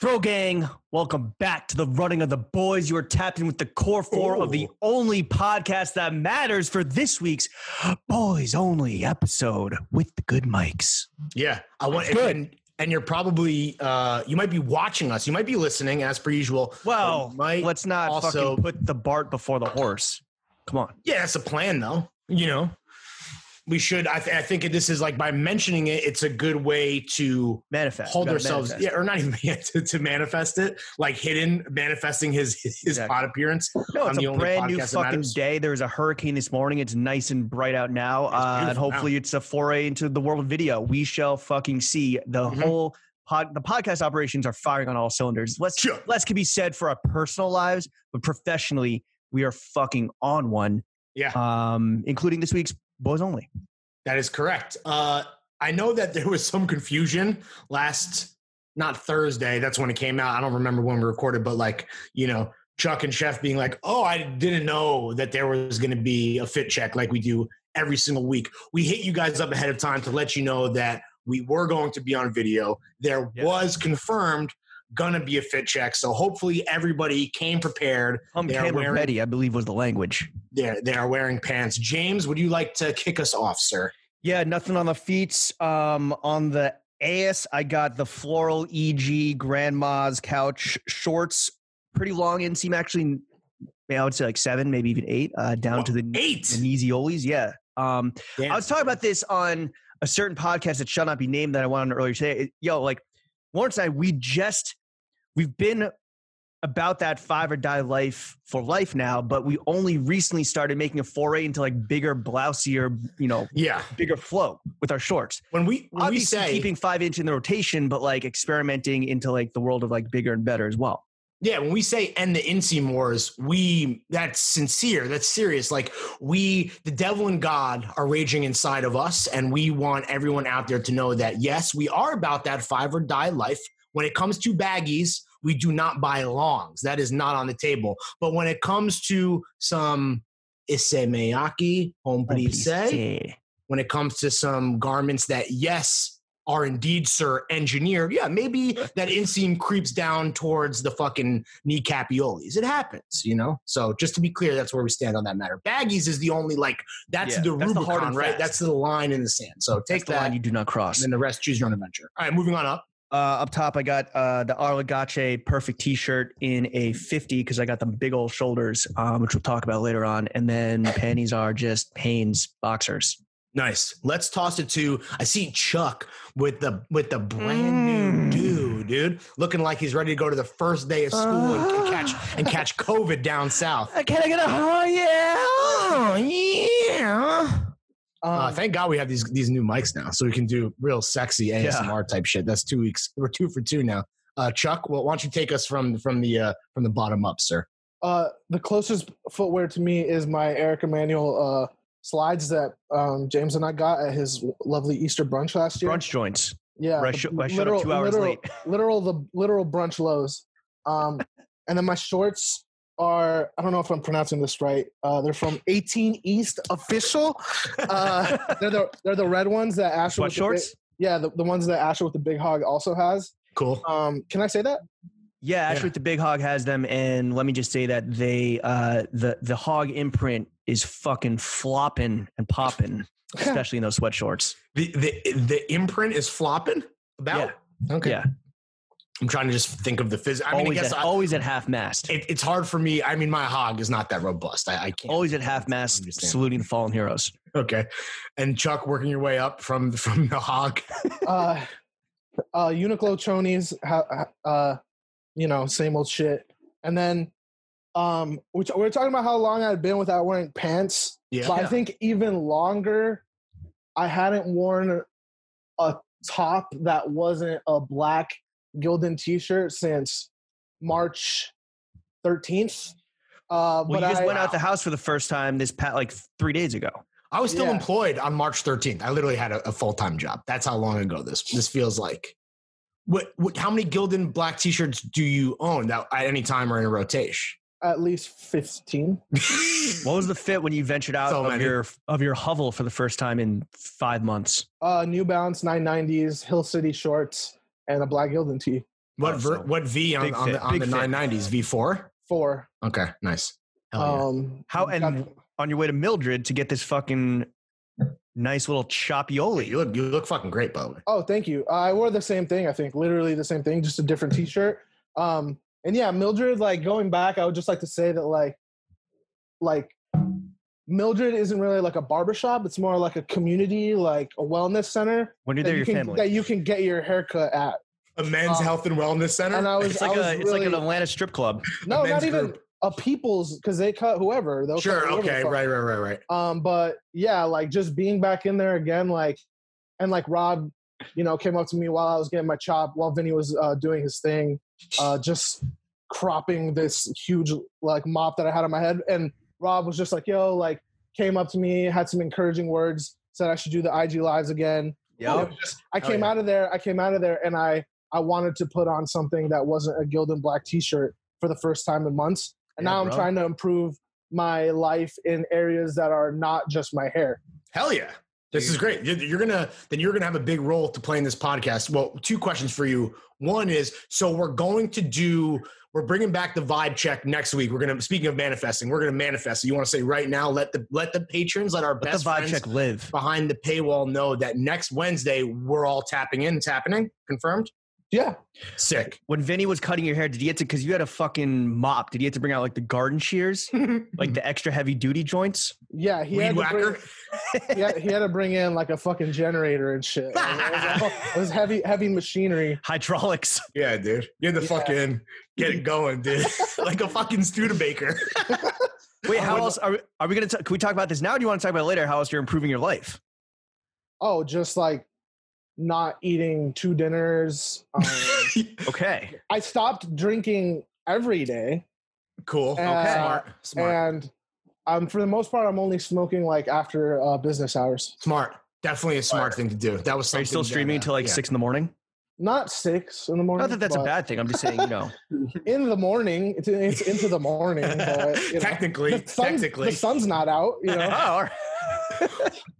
Throw gang, welcome back to the Running of the Boys. You are tapped in with the core four of the only podcast that matters for this week's Boys Only episode with the good mics. Yeah, I want good. And you're probably you might be watching us. You might be listening as per usual. Well, let's not fucking put the Bart before the horse. Come on. Yeah, that's a plan though. You know, we should. I think this is like by mentioning it, it's a good way to hold ourselves. Yeah, or not even to manifest it, like hidden manifesting his pod appearance. No, it's a brand new fucking day. There's a hurricane this morning. It's nice and bright out now, and hopefully it's a foray into the world of video. We shall fucking see. The whole the podcast operations are firing on all cylinders. Less can be said for our personal lives, but professionally, we are fucking on one. Yeah, including this week's Boys Only. That is correct. I know that there was some confusion not Thursday. That's when it came out. I don't remember when we recorded, but like, you know, Chuck and Chef being like, oh, I didn't know that there was going to be a fit check like we do every single week. We hit you guys up ahead of time to let you know that we were going to be on video. There was confirmed going to be a fit check. So hopefully everybody came prepared. Camera ready, I believe was the language. They are wearing pants. James, would you like to kick us off, sir? Yeah, nothing on the feet. On the ass, I got the floral EG grandma's couch shorts. Pretty long inseam, actually. I would say like 7, maybe even 8, down to the 8. The kneesiolies. Yeah. I was talking about this on a certain podcast that shall not be named that I went on earlier today. Lawrence and I, we've been about that 5 or die life for life now, but we only recently started making a foray into like bigger, blousier, bigger flow with our shorts. When we say keeping 5-inch in the rotation, but like experimenting into like the world of like bigger and better as well. Yeah, when we say end the inseam wars, that's sincere, that's serious. Like the devil and God are raging inside of us, and we want everyone out there to know that yes, we are about that 5 or die life. When it comes to baggies, we do not buy longs. That is not on the table. But when it comes to some isemeyaki, when it comes to some garments that, yes, are indeed, sir, engineered, yeah, maybe that inseam creeps down towards the fucking kneecapioles. It happens, you know? So just to be clear, that's where we stand on that matter. Baggies is the only, that's the Rubicon, right? That's the line in the sand. So take that. Line you do not cross. And then the rest, choose your own adventure. All right, moving on up. Up top, I got the Arlagache Perfect T-shirt in a 50 because I got the big old shoulders, which we'll talk about later on. And then panties are just Hanes boxers. Nice. Let's toss it to. I see Chuck with the brand new dude, looking like he's ready to go to the first day of school and catch COVID down south. Can I get a yeah? Thank God we have these new mics now, so we can do real sexy ASMR type shit. That's 2 weeks. We're 2 for 2 now. Chuck, why don't you take us from the bottom up, sir? The closest footwear to me is my Eric Emanuel slides that James and I got at his lovely Easter brunch last year. Brunch joints. Yeah, I showed up 2 hours late. Literal brunch lows. And then my shorts are, I don't know if I'm pronouncing this right. They're from 18 East Official. They're the red ones that Asher with shorts. The ones that Asher with the big hog also has. Cool. Can I say that? Yeah, Asher with the big hog has them, and let me just say that they the hog imprint is fucking flopping and popping, especially in those sweat shorts. The imprint is flopping. Yeah. Okay. Yeah. I'm trying to just think of the physics. Always at half mast. It's hard for me. I mean, my hog is not that robust. I can't. Always at half mast, saluting the fallen heroes. Okay. And Chuck, working your way up from the hog. Uniqlo chonies, same old shit. And then we're talking about how long I'd been without wearing pants. Yeah. But I think even longer, I hadn't worn a top that wasn't a black Gildan t-shirt since March 13th. But you just went out the house for the first time this 3 days ago. I was still employed on March 13th. I literally had a full-time job. That's how long ago this feels like. How many Gildan black t-shirts do you own that at any time are in a rotation? At least 15. What was the fit when you ventured out of your hovel for the first time in 5 months? New Balance 990s, Hill City shorts, and a black Gildan tee. What V on the 990s? V4? 4. Okay, nice. Hell yeah. How and on your way to Mildred to get this fucking nice little chopioli. You look fucking great, by the way. Oh, thank you. I wore the same thing. I think literally the same thing, just a different T-shirt. And yeah, Mildred. Like going back, I would just like to say that like Mildred isn't really like a barbershop. It's more like a community, like a wellness center. When you're there, your family that you can get your haircut at. A men's health and wellness center. And it's like an Atlanta strip club. No, not even a people's, because they cut whoever. Sure. Okay. Right. But yeah, like just being back in there again, like, and like Rob, came up to me while I was getting my chop, while Vinny was doing his thing, just cropping this huge like mop that I had on my head, and Rob was just like, "Yo," like came up to me, had some encouraging words, said I should do the IG lives again. Yeah. I came out of there, and I wanted to put on something that wasn't a Gildan Black T-shirt for the first time in months. And now I'm trying to improve my life in areas that are not just my hair. Hell yeah. This is great. You're gonna have a big role to play in this podcast. Well, 2 questions for you. One is, so we're bringing back the vibe check next week. Speaking of manifesting, we're gonna manifest. So you want to say right now, let the patrons, let our best vibe friends check live behind the paywall know that next Wednesday we're all tapping in. It's happening. Confirmed? Yeah. Sick. When Vinny was cutting your hair, did he have to, because you had a fucking mop, did he have to bring out like the garden shears, like the extra heavy duty joints? Yeah, he had to bring in like a fucking generator and shit. It was heavy machinery. Hydraulics. Yeah, dude. You had to fucking get it going, dude. Like a fucking Studebaker. Wait, how else are we going to, can we talk about this now, or do you want to talk about it later, how else you're improving your life? Oh, just like not eating 2 dinners. Okay. I stopped drinking every day. Cool. Okay. Smart. And for the most part, I'm only smoking like after business hours. Smart. Definitely a smart thing to do. That was something. Are you still streaming until like 6 in the morning? Not 6 in the morning. Not that that's a bad thing. I'm just saying, in the morning, it's into the morning. But, technically, the sun's not out. Oh,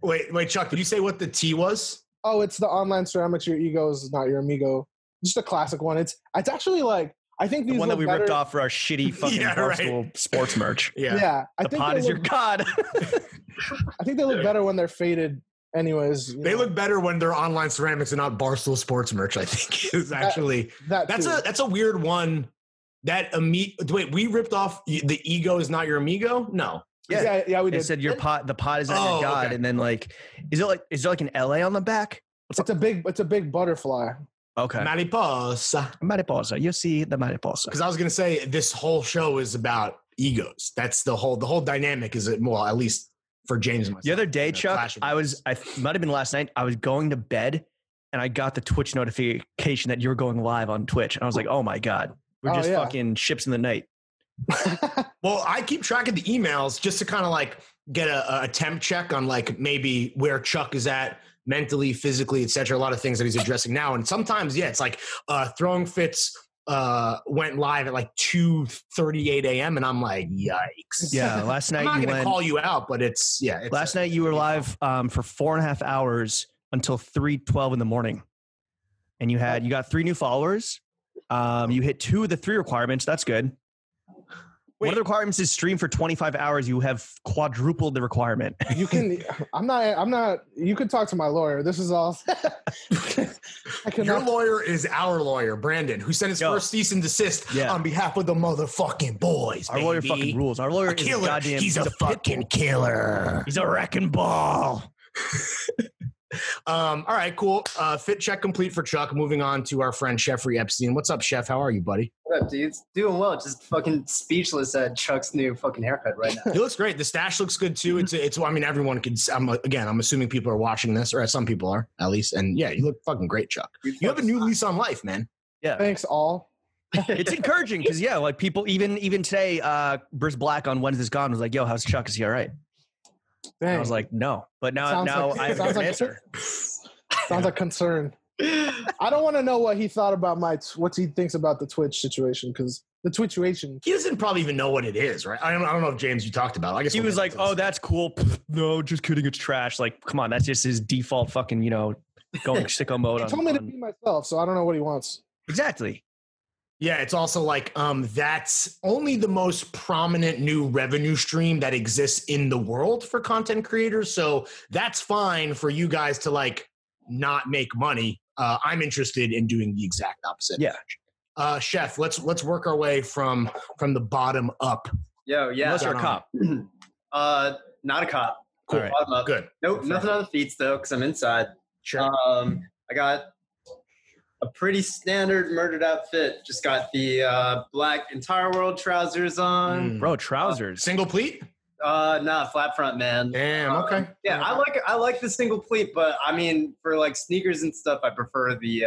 wait, Chuck, did you say what the tea was? Oh, it's the online ceramics. Your ego is not your amigo. Just a classic one. It's actually like, I think these the one that we ripped off for our shitty fucking Barstool sports merch. Yeah. The pod is your god. I think they look better when they're faded. Anyways, they look better when they're online ceramics and not Barstool sports merch. I think is actually that's a weird one. Wait, we ripped off the ego is not your amigo. No. Yeah, we did. It said the pod is not your god, okay. And then like, is there like an LA on the back? It's a big butterfly. Okay. Mariposa. You see the mariposa. Because I was gonna say this whole show is about egos. That's the whole dynamic. Is it well, at least for James and myself. The other day, Chuck, I might have been last night. I was going to bed, and I got the Twitch notification that you were going live on Twitch, and I was like, oh my god, we're just fucking ships in the night. Well, I keep track of the emails just to kind of like get a temp check on like maybe where Chuck is at mentally, physically, etc. A lot of things that he's addressing now. And sometimes, it's like Throwing Fits went live at like 2:38 a.m. and I'm like, yikes. Yeah, last night I'm not going to call you out, but last night you were live for 4.5 hours until 3:12 in the morning, and you got 3 new followers. You hit 2 of the 3 requirements. That's good. One of the requirements is stream for 25 hours. You have quadrupled the requirement. You can. I'm not. You could talk to my lawyer. This is all. Your lawyer is our lawyer, Brandon, who sent his first cease and desist on behalf of the motherfucking boys. Our lawyer fucking rules. Our lawyer is a goddamn. He's a fucking killer. He's a wrecking ball. All right, cool. Fit check complete for Chuck. Moving on to our friend Jeffrey Epstein. What's up, Chef? How are you, buddy? What up, dude? Doing well. Just fucking speechless at Chuck's new fucking haircut right now. He looks great. The stash looks good too. It's. I mean, everyone can. I'm assuming people are watching this, or some people are at least. And yeah, you look fucking great, Chuck. You have a new lease on life, man. Yeah. Thanks, all. It's encouraging because like people even today, Bruce Black on Wednesday's Gone was like, "Yo, how's Chuck? Is he all right?" I was like, no, but now I have an answer. Sounds like concern. I don't want to know what he thought about what he thinks about the Twitch situation, because the situation. He doesn't probably even know what it is, right? I don't know if James, you talked about it. I guess he was like, "Oh, that's cool." No, just kidding. It's trash. Like, come on, that's just his default fucking going sicko mode. He told me to be myself, so I don't know what he wants. Exactly. Yeah, it's also like that's only the most prominent new revenue stream that exists in the world for content creators. So that's fine for you guys to like not make money. I'm interested in doing the exact opposite. Yeah. Chef, let's work our way from the bottom up. Yo, yeah. Unless you're a cop. Not a cop. Cool. All right. Bottom up. Good. Nope, nothing on the feet though, because I'm inside. Sure. I got a pretty standard murdered outfit. Just got the black entire world trousers on. Bro, trousers. Single pleat? Nah, flat front, man. Damn, okay. Yeah, I like the single pleat, but I mean, for like sneakers and stuff, I prefer the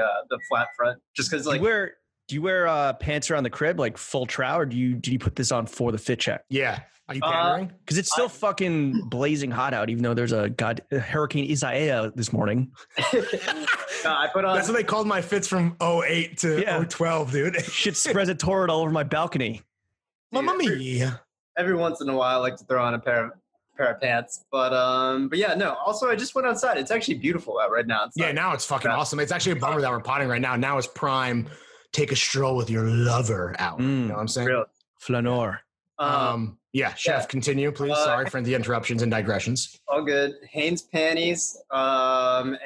flat front, just because like. Do you wear pants around the crib, like full trow, or do you put this on for the fit check? Yeah. Are you pandering? Because it's still fucking blazing hot out, even though there's a Hurricane Isaiah this morning. I put on. That's what they called my fits from 08 to 012, dude. Shit spreads a torrid all over my balcony. Mamma mia. Every once in a while, I like to throw on a pair of pants, but yeah, no. Also, I just went outside. It's actually beautiful out right now. Now it's fucking awesome. It's actually a bummer that we're potting right now. Now is prime. Take a stroll with your lover out. You know what I'm saying? Really? Flaneur. Chef, continue, please. Sorry for the interruptions and digressions. All good. Hanes panties and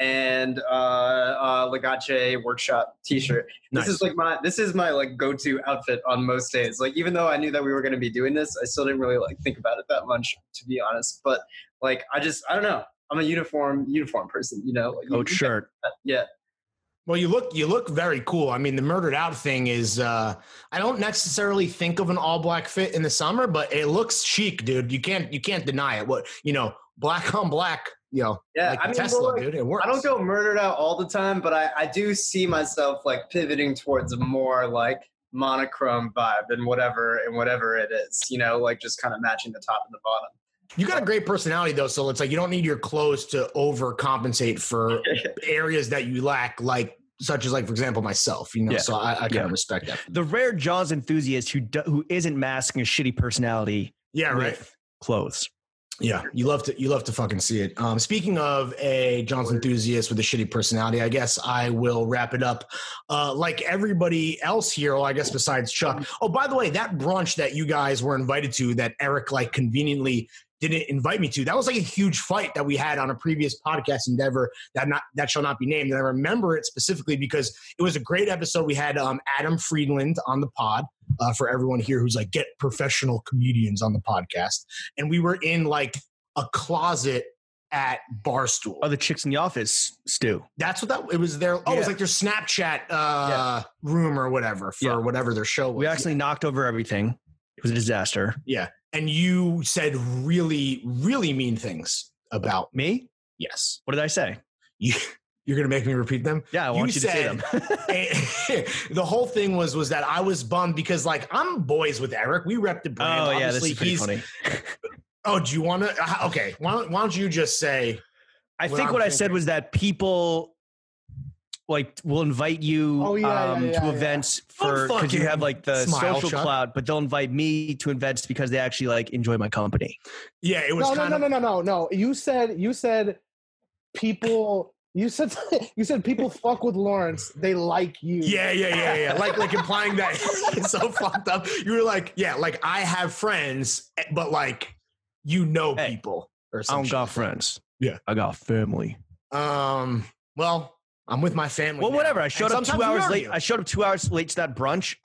Legace workshop t-shirt. Nice. This is my like go-to outfit on most days. Like, even though I knew that we were going to be doing this, I still didn't really like think about it that much, to be honest. But like, I don't know. I'm a uniform person, you know. Like, Shirt. Yeah. Well, you look very cool. I mean, the murdered out thing is, I don't necessarily think of an all black fit in the summer, but it looks chic, dude. You can't deny it. What, black on black, Yeah, like I mean, Tesla, dude, it works. I don't go murdered out all the time, but I do see myself like pivoting towards a more like monochrome vibe and whatever it is, like just kind of matching the top and the bottom. You got a great personality though, so it's like you don't need your clothes to overcompensate for areas that you lack, like such as like, for example, myself. So I kind of respect that. The rare Jaws enthusiast who isn't masking a shitty personality. Yeah, right. Clothes. Yeah, you love to fucking see it. Speaking of a John's enthusiast with a shitty personality, I guess I will wrap it up. Like everybody else here, well, I guess besides Chuck. Oh, by the way, that brunch that you guys were invited to that Eric like conveniently didn't invite me to, that was like a huge fight that we had on a previous podcast endeavor that shall not be named. And I remember it specifically because it was a great episode. We had Adam Friedland on the pod. For everyone here who's like, get professional comedians on the podcast. And we were in like a closet at Barstool. Oh, the Chicks in the Office, Stu. That's what it was there. Oh, it was like their Snapchat room or whatever for whatever their show was. We actually knocked over everything. It was a disaster. Yeah. And you said really, really mean things about me. Yes. What did I say? You're going to make me repeat them? Yeah, I want you to say them. The whole thing was that I was bummed because, like, I'm boys with Eric. We rep the brand. Oh, obviously. Yeah, this is pretty funny. Oh, do you want to? Okay. Why don't you just say? I think what I said was that people, like, will invite you to events because you have, like, the social clout, but they'll invite me to events because they actually, like, enjoy my company. Yeah, it was No. You said people... You said people fuck with Lawrence. They like you. Yeah. Like implying that it's so fucked up. You were like, like I have friends, but like people or something. I don't got friends. Yeah, I got family. Well, I'm with my family. Well, now. Whatever. I showed up 2 hours late. I showed up 2 hours late to that brunch.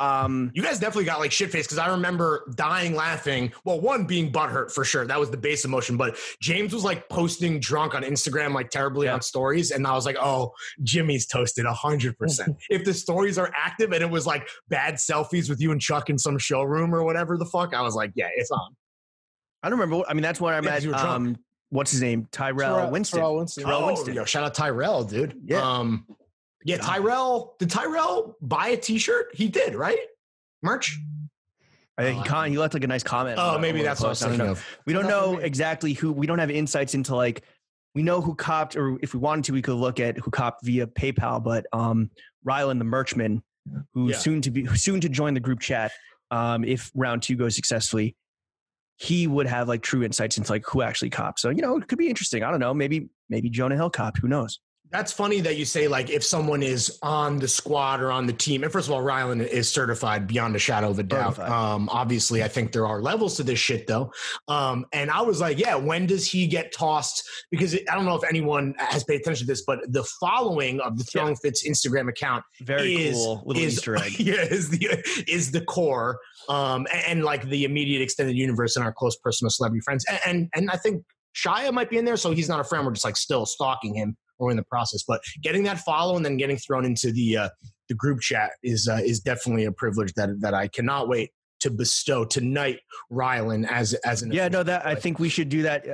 You guys definitely got like shit faced because I remember dying laughing. Well, one being butthurt for sure. That was the base emotion. But James was like posting drunk on Instagram like terribly on stories, and I was like, oh, Jimmy's toasted 100%. If the stories are active and it was like bad selfies with you and Chuck in some showroom or whatever the fuck, I was like, yeah, it's on. I don't remember. I mean, that's when I met. What's his name? Tyrell Winston. Tyrell Winston. Yo, shout out Tyrell, dude. Yeah. Tyrell. Did Tyrell buy a T-shirt? He did, right? Merch. I think he left like a nice comment. Oh, maybe that's what I was thinking of. We don't know exactly who. We don't have insights into like. We know who copped, or if we wanted to, we could look at who copped via PayPal. But Rylan, the merchman, who's soon to join the group chat, if round 2 goes successfully. He would have like true insights into like who actually copped. So, it could be interesting. I don't know. Maybe Jonah Hill copped. Who knows? That's funny that you say, like, if someone is on the squad or on the team, and first of all, Rylan is certified beyond a shadow of a doubt. Obviously, I think there are levels to this shit, though. And I was like, yeah, when does he get tossed? Because I don't know if anyone has paid attention to this, but the following of the Throwing Fits Instagram account cool little Easter egg. Yeah, is the core, and like the immediate extended universe and our close personal celebrity friends. And I think Shia might be in there, so he's not a friend. We're just like still stalking him. Or in the process, but getting that follow and then getting thrown into the group chat is definitely a privilege that I cannot wait to bestow tonight, Rylan, as an I think we should do that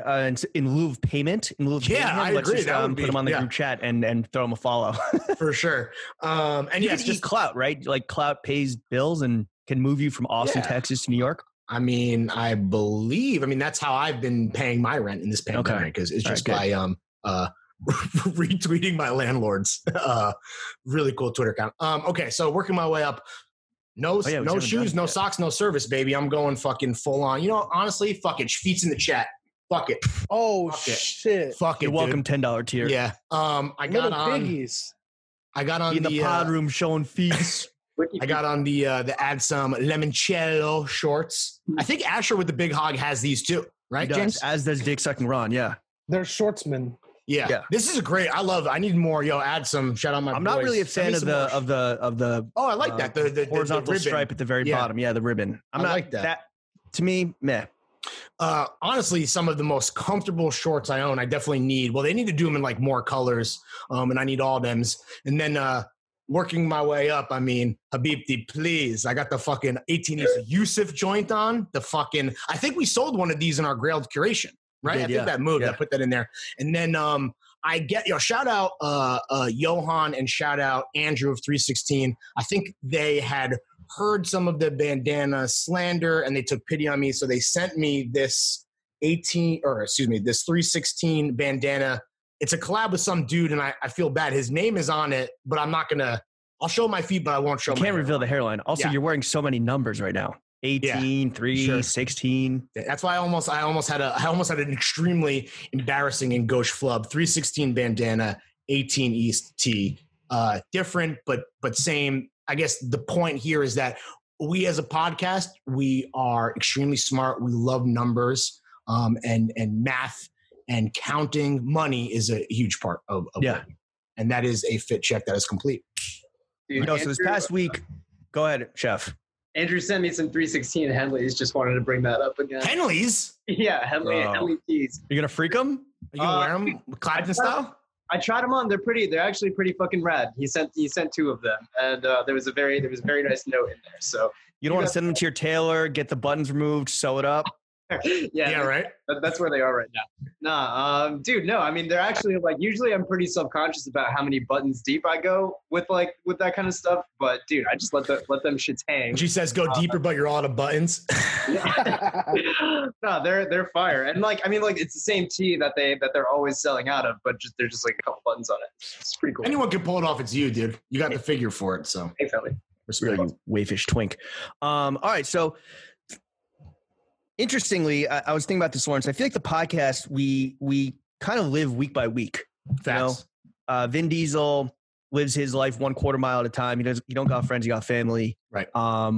in lieu of payment. In lieu of payment, I agree. Just, put him on the group chat and throw him a follow for sure. And yes, just clout, right? Like clout pays bills and can move you from Austin, Texas to New York. I mean, that's how I've been paying my rent in this pandemic. Because it's just by retweeting my landlord's really cool Twitter account. Okay, so working my way up. No shoes, no socks, no service, baby. I'm going fucking full on. You know, honestly, fuck it. Feet's in the chat. Fuck it. Oh fuck shit. It. Fuck You're it. welcome, $10 tier. Yeah. I got on in the pod room showing feet. I got on the add some limoncello shorts. I think Asher with the big hog has these too, right, James? As does Dick Sucking Ron. Yeah. They're shortsmen. Yeah. This is great. I need more. Yo, add some. Shout out my. I'm not really a fan of the. Oh, I like that. The horizontal stripe at the very bottom. Yeah, the ribbon. I like that. To me, meh. Honestly, some of the most comfortable shorts I own. I definitely need. Well, they need to do them in like more colors. And I need all thems. And then working my way up. I mean, Habibti, please. I got the fucking 18 East Yusuf joint on. I think we sold one of these in our Grailed curation. Right, I think that moved. I put that in there, and then shout out Johan and shout out Andrew of 316. I think they had heard some of the bandana slander and they took pity on me, so they sent me this 316 bandana. It's a collab with some dude, and I feel bad. His name is on it, but I'm not gonna. I'll show my feet, but I won't show. You can't reveal the hairline. Also, you're wearing so many numbers right now. 18, 3, 16. That's why I almost had an extremely embarrassing and gauche flub. 316 bandana, 18 East tee. Different, but same. I guess the point here is that we as a podcast, we are extremely smart. We love numbers, and math and counting money is a huge part of it. And that is a fit check that is complete. Dude, so this past week, go ahead, Chef. Andrew sent me some 316 Henleys. Just wanted to bring that up again. Henleys? Yeah, Henley tees. You gonna freak them? Are you gonna wear them Clapton style? I tried them on. They're pretty. They're actually pretty fucking rad. He sent 2 of them, and there was a very nice note in there. So you don't want to send them to your tailor, get the buttons removed, sew it up. yeah, right. That's where they are right now. Dude, no. I mean, they're actually like. Usually, I'm pretty self-conscious about how many buttons deep I go with that kind of stuff. But dude, I just let them shits hang. She says, "Go deeper," but you're all out of buttons. No, they're fire, and it's the same tee that they're always selling out of, but they're just like a couple buttons on it. It's pretty cool. Anyone can pull it off. It's you, dude. You got the figure for it, so exactly. Respect you, wayfish twink. All right, so. Interestingly, I was thinking about this, Lawrence. I feel like the podcast, we kind of live week by week. Facts. You know? Vin Diesel lives his life 1/4 mile at a time. He don't got friends, he got family. Right.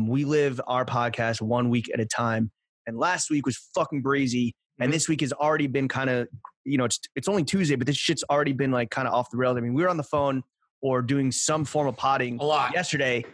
We live our podcast 1 week at a time. And last week was fucking breezy. And this week has already been kind of, it's only Tuesday, but this shit's already been like kind of off the rails. I mean, we were on the phone or doing some form of potting a lot yesterday,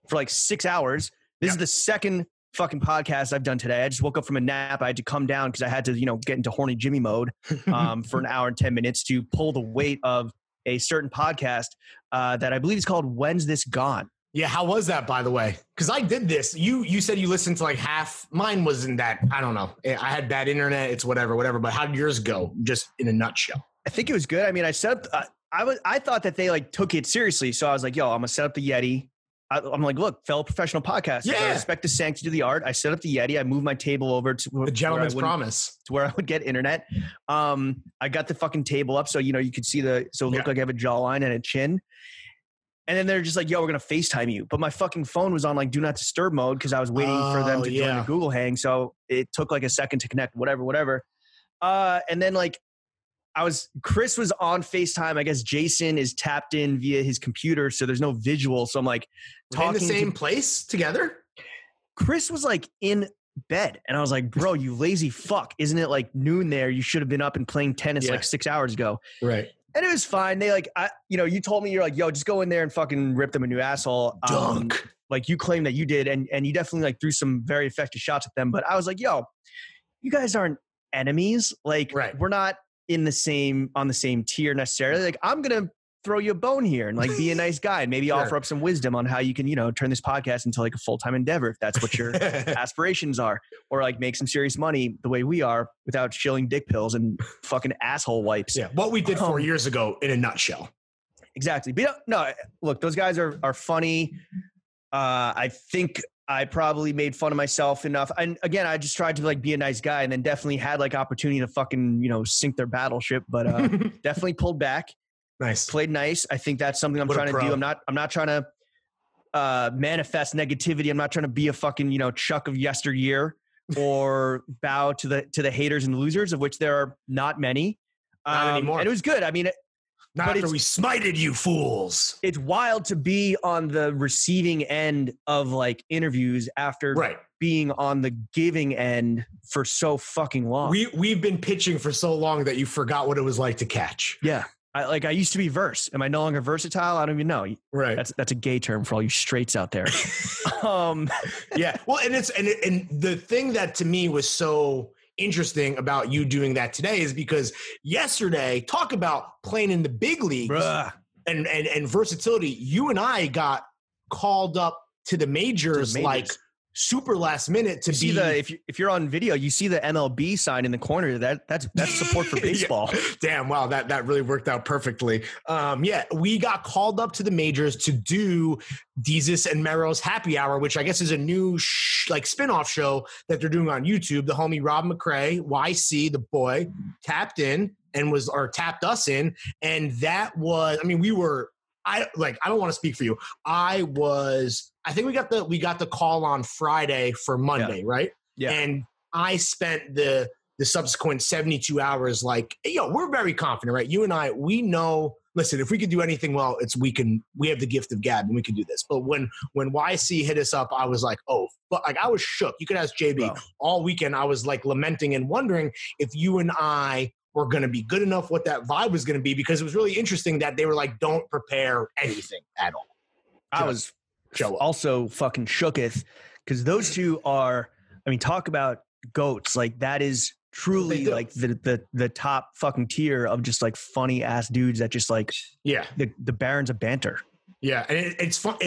for 6 hours. This is the second fucking podcast I've done today. I just woke up from a nap. I had to come down because I had to, get into horny Jimmy mode for an hour and 10 minutes to pull the weight of a certain podcast that I believe is called When's This Gone? Yeah, how was that, by the way? Because I did this. You said you listened to like half. Mine wasn't that. I don't know. I had bad internet. It's whatever. But how did yours go? Just in a nutshell. I think it was good. I mean, I set up. I thought that they took it seriously. So I was like, yo, I'm gonna set up the Yeti. I'm like, look, fellow professional podcasters, I respect the sanctity of the art. I set up the Yeti. I moved my table over to the gentleman's promise to where I would get internet. I got the fucking table up so you could see so it looked like I have a jawline and a chin. And then they're just like, yo, we're gonna FaceTime you. But my fucking phone was on do not disturb mode because I was waiting for them to join the Google Hang. So it took a second to connect. Whatever. And then Chris was on FaceTime. I guess Jason is tapped in via his computer, so there's no visual. So I'm like talking in the same place together. Chris was like in bed, and I was like, bro, you lazy fuck. Isn't it like noon there? You should have been up and playing tennis like 6 hours ago. Right. And it was fine. They like, you told me, you're like, yo, just go in there and fucking rip them a new asshole. Dunk. Like you claimed that you did. And you definitely like threw some very effective shots at them. But I was like, yo, you guys aren't enemies. Like we're not on the same tier necessarily. Like I'm going to throw you a bone here and like be a nice guy and maybe offer up some wisdom on how you can, turn this podcast into like a full-time endeavor if that's what your aspirations are, or like make some serious money the way we are without shilling dick pills and fucking asshole wipes. Yeah. What we did 4 years ago in a nutshell. Exactly. But no, look, those guys are funny. I think I probably made fun of myself enough. And again, I just tried to like be a nice guy and then definitely had like opportunity to fucking, sink their battleship, but definitely pulled back. Nice. Played nice. I think that's something I'm trying to do. I'm not trying to manifest negativity. I'm not trying to be a fucking, Chuck of yesteryear or bow to the haters and losers, of which there are not many. Not anymore. And it was good. I mean, not after we smited you fools. It's wild to be on the receiving end of like interviews after being on the giving end for so fucking long. We've been pitching for so long that you forgot what it was like to catch. Yeah. I used to be verse. Am I no longer versatile? I don't even know. Right. That's a gay term for all you straights out there. Yeah. Well, and the thing that to me was so interesting about you doing that today is because yesterday, talk about playing in the big leagues and versatility. You and I got called up to the majors. Like super last minute to be if you're on video, you see the MLB sign in the corner. That's support for baseball. Yeah. Damn, wow, that really worked out perfectly. We got called up to the majors to do Deezus and Mero's Happy Hour, which I guess is a new spin-off show that they're doing on YouTube. The homie Rob McCrae, YC, the boy, tapped in and tapped us in, and that was, I mean, I don't want to speak for you. I think we got the call on Friday for Monday, right? Yeah. And I spent the subsequent 72 hours like, we're very confident, right? You and I, we know, listen, if we could do anything well, we have the gift of gab and we can do this. But when YC hit us up, I was like, I was shook. You could ask JB. All weekend. I was like lamenting and wondering if you and I were going to be good enough, what that vibe was going to be, because it was really interesting that they were like, don't prepare anything at all. I was also fucking shooketh because those two are, I mean, talk about goats. Like that is truly like the top fucking tier of just like funny ass dudes that just like, the barons of banter. Yeah. And it's fun.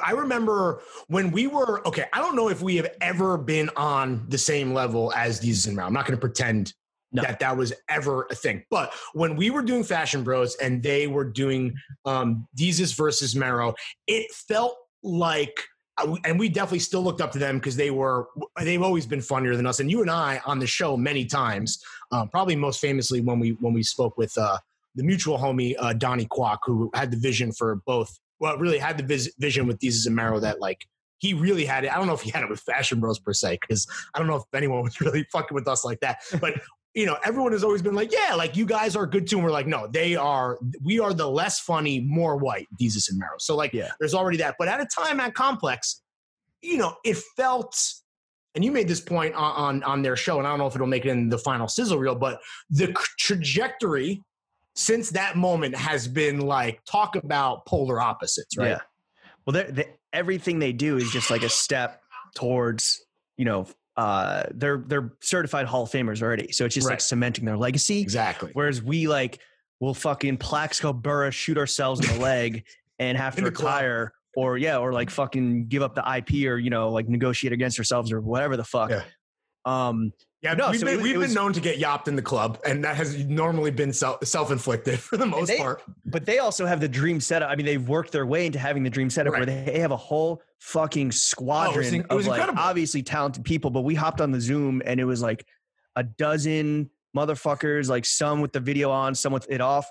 I remember when we were, I don't know if we have ever been on the same level as Deezus and Mero. I'm not going to pretend that was ever a thing. But when we were doing Fashion Bros and they were doing Deezus versus Mero, it felt like, and we definitely still looked up to them because they've always been funnier than us. And you and I on the show many times, probably most famously when we spoke with the mutual homie, Donnie Kwok, who had the vision for both. Well, really had the vision with Deezus and Mero that like, he really had it. I don't know if he had it with Fashion Bros per se, because I don't know if anyone was really fucking with us like that. But everyone has always been like, yeah, like you guys are good too. And we're like, no, we are the less funny, more white Deezus and Mero. So like, there's already that. But at a time at Complex, it felt, and you made this point on their show, and I don't know if it'll make it in the final sizzle reel, but the trajectory since that moment has been like, talk about polar opposites, right? Yeah. Well, everything they do is just like a step towards, they're certified Hall of Famers already. So it's just like cementing their legacy. Exactly. Whereas we we'll fucking Plaxico Burra shoot ourselves in the leg and have to retire or like fucking give up the IP or, like negotiate against ourselves or whatever the fuck. Yeah. We've been known to get yopped in the club, and that has normally been self-inflicted for the most part. But they also have the dream setup. I mean, they've worked their way into having the dream setup where they have a whole fucking squadron of like obviously talented people. But we hopped on the Zoom and it was like a dozen motherfuckers, like some with the video on, some with it off.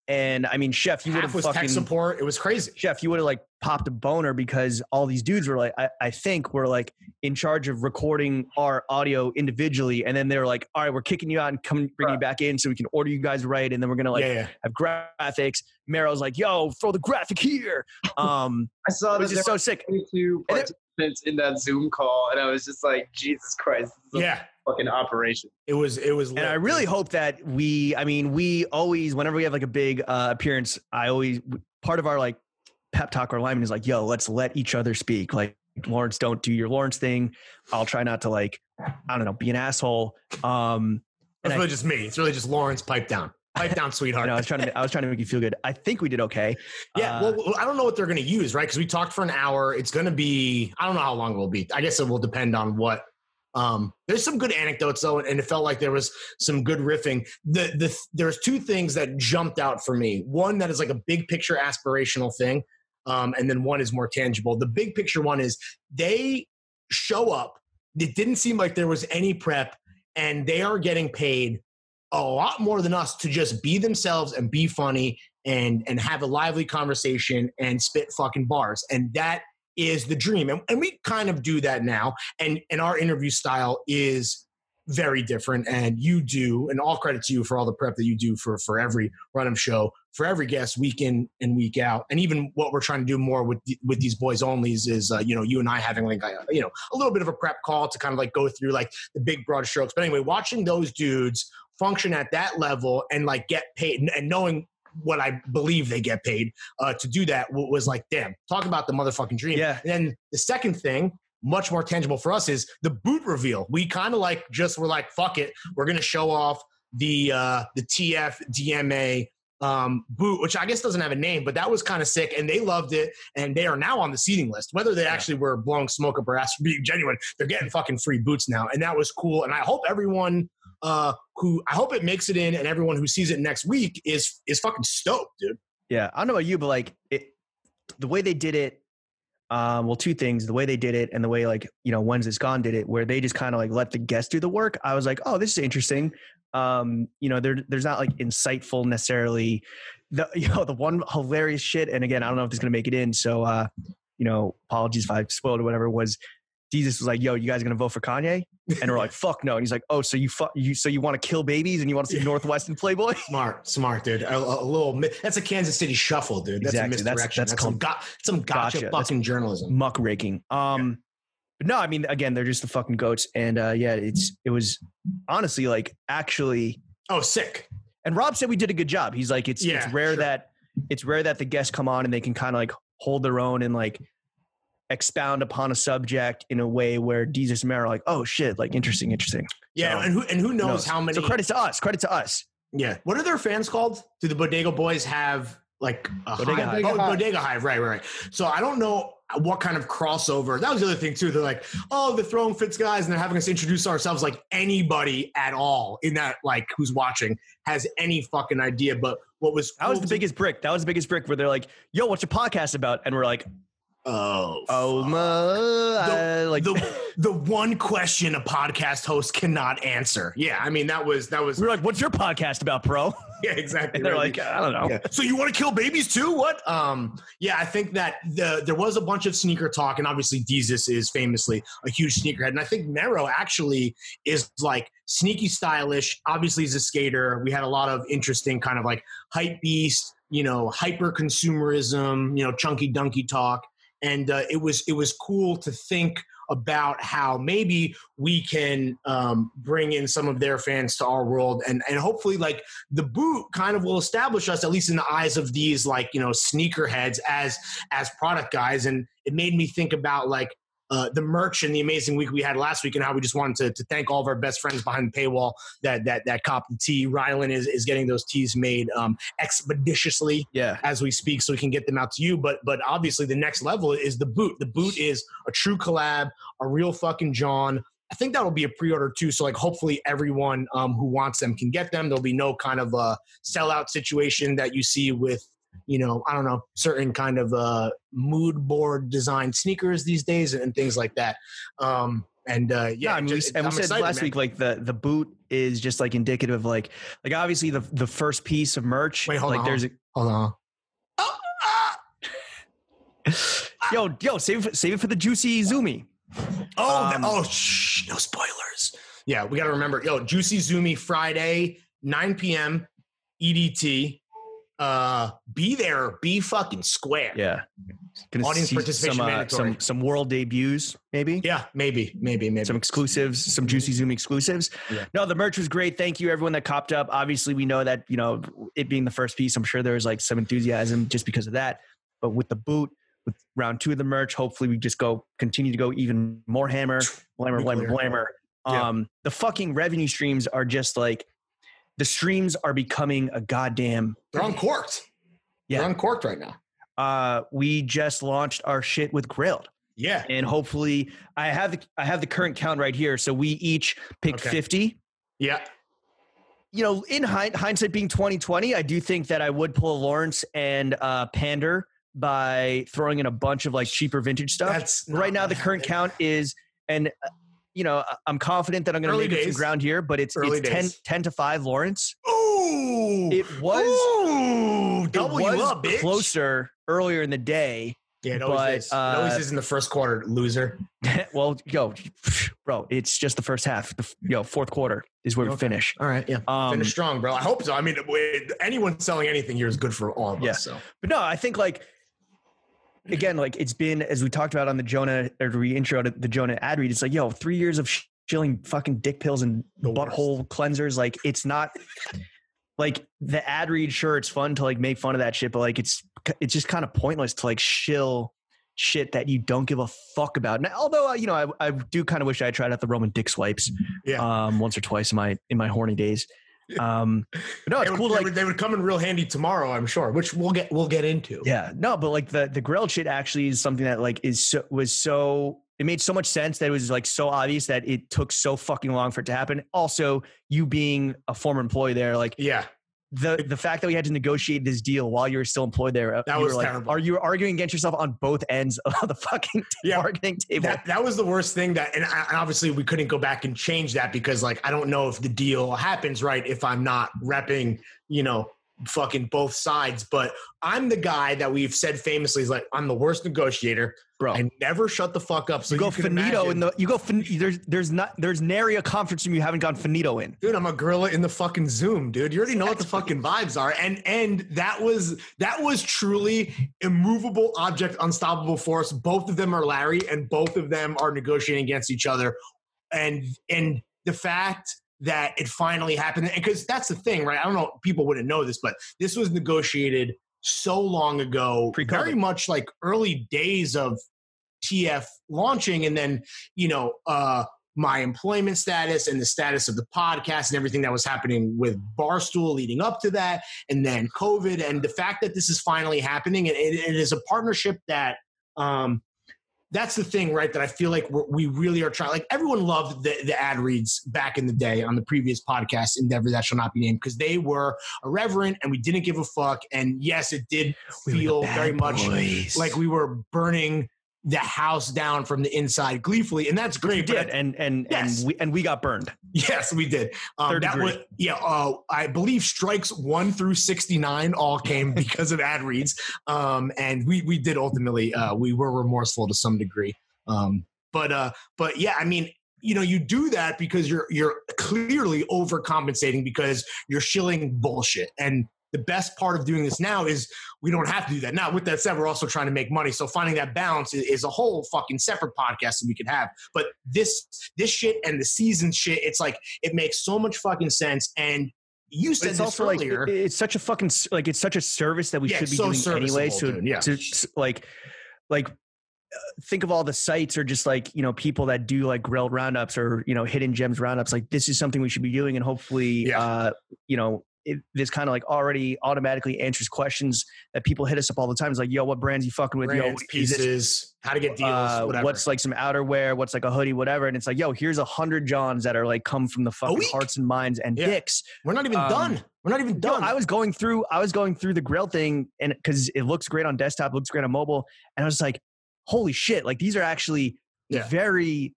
And I mean, Chef, you would have fucking tech support. It was crazy. Chef, you would have like popped a boner because all these dudes were like, I think were like in charge of recording our audio individually. And then they were like, all right, we're kicking you out and bring you back in so we can order you guys right. And then we're going to have graphics. Mero's like, yo, throw the graphic here. I saw this is so sick. 22 participants in that Zoom call. And I was just like, Jesus Christ. This is fucking operation. It was lit. And I really hope that we always, whenever we have like a big appearance, part of our like pep talk or alignment is like, yo, let's let each other speak. Like, Lawrence, don't do your Lawrence thing. I'll try not to like, I don't know, be an asshole. It's really just me. It's really just Lawrence, pipe down, sweetheart. I was trying to make you feel good. I think we did okay. Yeah. Well, I don't know what they're going to use, right? Because we talked for an hour. It's going to be, I don't know how long it will be. I guess it will depend on what. There's some good anecdotes though, and it felt like there was some good riffing. There's two things that jumped out for me. One that is like a big picture aspirational thing, and then one is more tangible. The big picture one is they show up. It didn't seem like there was any prep, and they are getting paid a lot more than us to just be themselves and be funny and have a lively conversation and spit fucking bars, and that is the dream. And we kind of do that now. And our interview style is very different. And you do, and all credit to you for all the prep that you do for every run of show, for every guest week in and week out. And even what we're trying to do more with these boys onlys is, you and I having like, a little bit of a prep call to kind of like go through like the big broad strokes. But anyway, watching those dudes function at that level and like get paid and knowing what I believe they get paid to do that was like, damn, talk about the motherfucking dream. Yeah. And then the second thing, much more tangible for us, is the boot reveal. We kind of like were like, fuck it. We're going to show off the TF DMA boot, which I guess doesn't have a name, but that was kind of sick. And they loved it. And they are now on the seating list. Whether they actually were blowing smoke up our ass for being genuine, they're getting fucking free boots now. And that was cool. And I hope everyone I hope it makes it in, and everyone who sees it next week is fucking stoked, dude. Yeah, I don't know about you, but like the way they did it, two things: the way they did it, and the way like When's This Gone did it, where they just kind of like let the guests do the work. I was like, oh, this is interesting. There's not like insightful necessarily. The one hilarious shit, and again, I don't know if this is gonna make it in, so apologies if I spoiled or whatever. Was Jesus was like, yo, you guys gonna vote for Kanye? And we're like, fuck no. And he's like, oh, so you want to kill babies and you want to see Northwestern Playboy? Smart, dude. A little, that's a Kansas City shuffle, dude. That's exactly. a misdirection. That's some gotcha fucking journalism. Muckraking. But no, I mean, again, they're just the fucking goats. And it was honestly like actually. Oh, sick. And Rob said we did a good job. He's like, it's rare that the guests come on and they can kind of like hold their own and like expound upon a subject in a way where Jesus and Mero are like, oh shit, like interesting. Yeah, so, and who knows how many. So credit to us. Yeah. What are their fans called? Do the Bodega Boys have like a Bodega Hive? Right. So I don't know what kind of crossover. That was the other thing too. They're like, oh, the Throwing Fits guys, and they're having us introduce ourselves. Like anybody at all in that, like who's watching, has any fucking idea. But what was cool the biggest brick. That was the biggest brick where they're like, yo, what's your podcast about? And we're like, the one question a podcast host cannot answer. Yeah, I mean that was. We're like, "What's your podcast about, bro?" Yeah, exactly. And they're like, "I don't know." Yeah. So you want to kill babies too? What? Yeah, I think that there was a bunch of sneaker talk, and obviously Jesus is famously a huge sneakerhead, and I think Mero actually is like sneaky stylish. Obviously, he's a skater. We had a lot of interesting kind of like hype beast, hyper consumerism, chunky dunky talk. And it was cool to think about how maybe we can bring in some of their fans to our world, and hopefully like the boot kind of will establish us, at least in the eyes of these like sneakerheads, as product guys. And it made me think about like the merch and the amazing week we had last week, and how we just wanted to thank all of our best friends behind the paywall that cop the tee. Rylan is getting those tees made expeditiously as we speak, so we can get them out to you. But obviously the next level is the boot. The boot is a true collab, a real fucking John. I think that'll be a pre-order too. So like hopefully everyone who wants them can get them. There'll be no kind of a sellout situation that you see with I don't know, certain kind of mood board design sneakers these days and things like that. And I mean, we said last week, like the boot is just like indicative of like obviously the first piece of merch. Wait, hold on. Yo, save it for the juicy Zoomy. No spoilers. Yeah, we got to remember. Yo, Juicy Zoomy Friday, 9 p.m. EDT. Be there, be fucking square. Yeah. Audience participation mandatory. Some world debuts, maybe. Yeah, maybe. Some exclusives, some Juicy Zoom exclusives. Yeah. No, the merch was great. Thank you, everyone that copped up. Obviously, we know that, it being the first piece, I'm sure there was like some enthusiasm just because of that. But with the boot, with round 2 of the merch, hopefully we just continue to go even more hammer, blammer. Yeah. The fucking revenue streams are just like, the streams are becoming a goddamn. They're uncorked. Yeah. They're uncorked right now. We just launched our shit with Grilled. Yeah. And hopefully I have the current count right here. So we each picked 50. Yeah. In hindsight being 2020, I do think that I would pull a Lawrence and pander by throwing in a bunch of like cheaper vintage stuff. Right now the current count is, and I'm confident that I'm going to make some ground here, but it's 10 to 5 Lawrence. Ooh. It was double you up, bitch. Closer earlier in the day. Yeah, it always is. It always is in the first quarter, loser. Well, bro, it's just the first half. Fourth quarter is where we finish. All right, yeah. Finish strong, bro. I hope so. I mean, anyone selling anything here is good for all of us. So. But no, I think again, it's been, as we talked about on the Jonah, or re-intro to the Jonah ad read, it's 3 years of shilling fucking dick pills and butthole cleansers. It's not the ad read. Sure, it's fun to make fun of that shit, but it's just kind of pointless to shill shit that you don't give a fuck about. Now, although I do kind of wish I tried out the Roman dick swipes, once or twice in my horny days. No, it's cool. They would come in real handy tomorrow, I'm sure, which we'll get into. Yeah, no, but the grilled shit actually is something that it made so much sense that it was so obvious that it took so fucking long for it to happen. Also, you being a former employee there, the fact that we had to negotiate this deal while you were still employed there, that was terrible. Are you arguing against yourself on both ends of the fucking bargaining table? That was the worst thing and obviously we couldn't go back and change that because I don't know if the deal happens right if I'm not repping, fucking both sides. But I'm the guy that we've said famously is I'm the worst negotiator. Bro, I never shut the fuck up. So you go finito there's nary a conference room you haven't gone finito in. Dude, I'm a gorilla in the fucking Zoom, dude. You already know what the fucking vibes are. And that was truly immovable object, unstoppable force. Both of them are Larry and both of them are negotiating against each other. And the fact that it finally happened, because that's the thing, right? I don't know, people wouldn't know this, but this was negotiated so long ago, very much early days of TF launching. And then, my employment status and the status of the podcast and everything that was happening with Barstool leading up to that. And then COVID and the fact that this is finally happening. And it is a partnership that, that's the thing, right? That I feel we really are trying. Everyone loved the ad reads back in the day on the previous podcast, Endeavor That Shall Not Be Named, because they were irreverent and we didn't give a fuck. And yes, it did feel very much like we were burning the house down from the inside gleefully, and that's great. But and we got burned. Yes, we did. I believe strikes 1 through 69 all came because of ad reads, and we did ultimately we were remorseful to some degree. But yeah, I mean, you do that because you're clearly overcompensating because you're shilling bullshit. And the best part of doing this now is we don't have to do that. Now, with that said, we're also trying to make money. So finding that balance is a whole fucking separate podcast that we could have. But this shit and the season shit, it's it makes so much fucking sense. And you said this also earlier. It's such a fucking, it's such a service that we should be doing anyway. So think of all the sites or just people that do grilled roundups or, hidden gems roundups. This is something we should be doing. And hopefully, this kind of already automatically answers questions that people hit us up all the time. It's yo, what brands you fucking with? Brands, pieces, how to get deals, whatever. What's some outerwear? What's a hoodie, whatever. And it's here's 100 Johns that are come from the fucking hearts and minds and dicks. We're not even done. We're not even done. I was going through the grill thing and because it looks great on desktop, looks great on mobile. And I was holy shit. These are actually very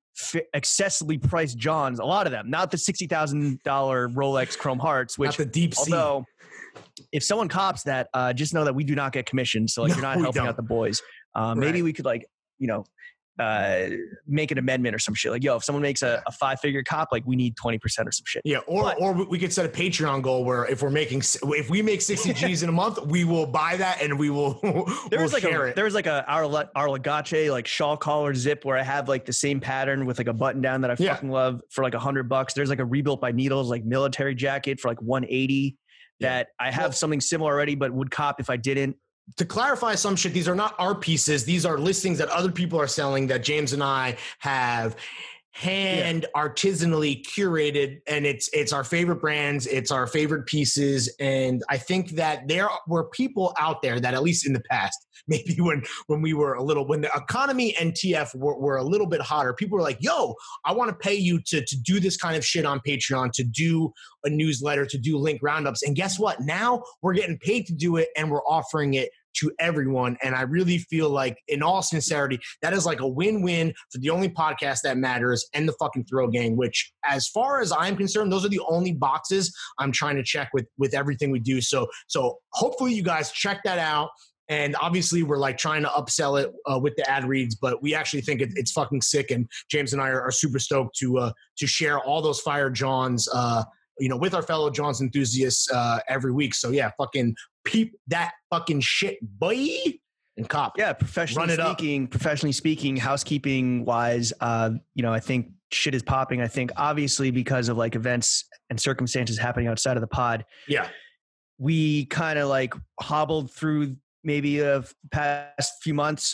excessively priced Johns, a lot of them, not the $60,000 Rolex Chrome Hearts, which not the deep sea. Although if someone cops that, just know that we do not get commissioned. So like, you're not helping out the boys. Maybe we could like, make an amendment or some shit. Like, yo, if someone makes a 5-figure cop, like we need 20% or some shit. Yeah. Or we could set a Patreon goal where if we make 60 G's in a month, we will buy that and we will, share it. There's like a Arlagace, like shawl collar zip where I have like the same pattern with like a button down that I fucking love for like $100. There's like a rebuilt by Needles, like military jacket for like $180 that I have something similar already, but would cop if I didn't. To clarify some shit, these are not our pieces. These are listings that other people are selling that James and I have artisanally curated, and it's our favorite brands, it's our favorite pieces. And I think that there were people out there that, at least in the past, maybe when the economy and TF were a little bit hotter, people were like, yo, I want to pay you to do this kind of shit on Patreon, to do a newsletter, to do link roundups. And guess what? Now we're getting paid to do it, and we're offering it to everyone. And I really feel like, in all sincerity, that is like a win-win for the only podcast that matters and the fucking Thrill Gang, which, as far as I'm concerned, those are the only boxes I'm trying to check with everything we do. So hopefully you guys check that out. And obviously we're like trying to upsell it with the ad reads, but we actually think it's fucking sick. And James and I are super stoked to share all those fire Johns, with our fellow Johns enthusiasts every week. So yeah, fucking peep that fucking shit, boy, and cop. Yeah, professionally speaking, housekeeping wise, I think shit is popping. I think obviously because of like events and circumstances happening outside of the pod. Yeah, we kind of like hobbled through maybe the past few months,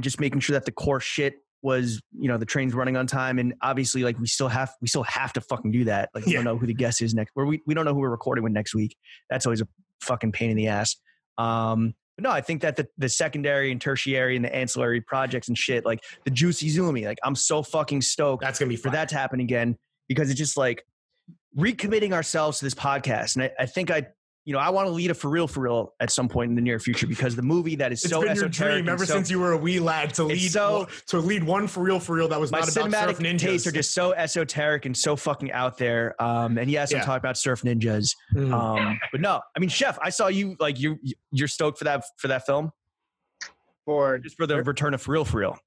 just making sure that the core shit was, the train's running on time. And obviously like we still have to fucking do that. Like we don't know who the guest is next, or we don't know who we're recording with next week. That's always a fucking pain in the ass. But no, I think that the secondary and tertiary and the ancillary projects and shit, like the Juicy Zoomy, like I'm so fucking stoked that's going to be for that to happen again, because it's just like recommitting ourselves to this podcast. And I think I want to lead a for real at some point in the near future, because the movie that is so been esoteric. Your dream ever since you were a wee lad to lead one for real that was not about surf ninjas. My cinematic tastes are just so esoteric and so fucking out there. And yes, I'm talking about surf ninjas. But no, I mean, Chef, I saw you like you're stoked for that film. For the return of for real.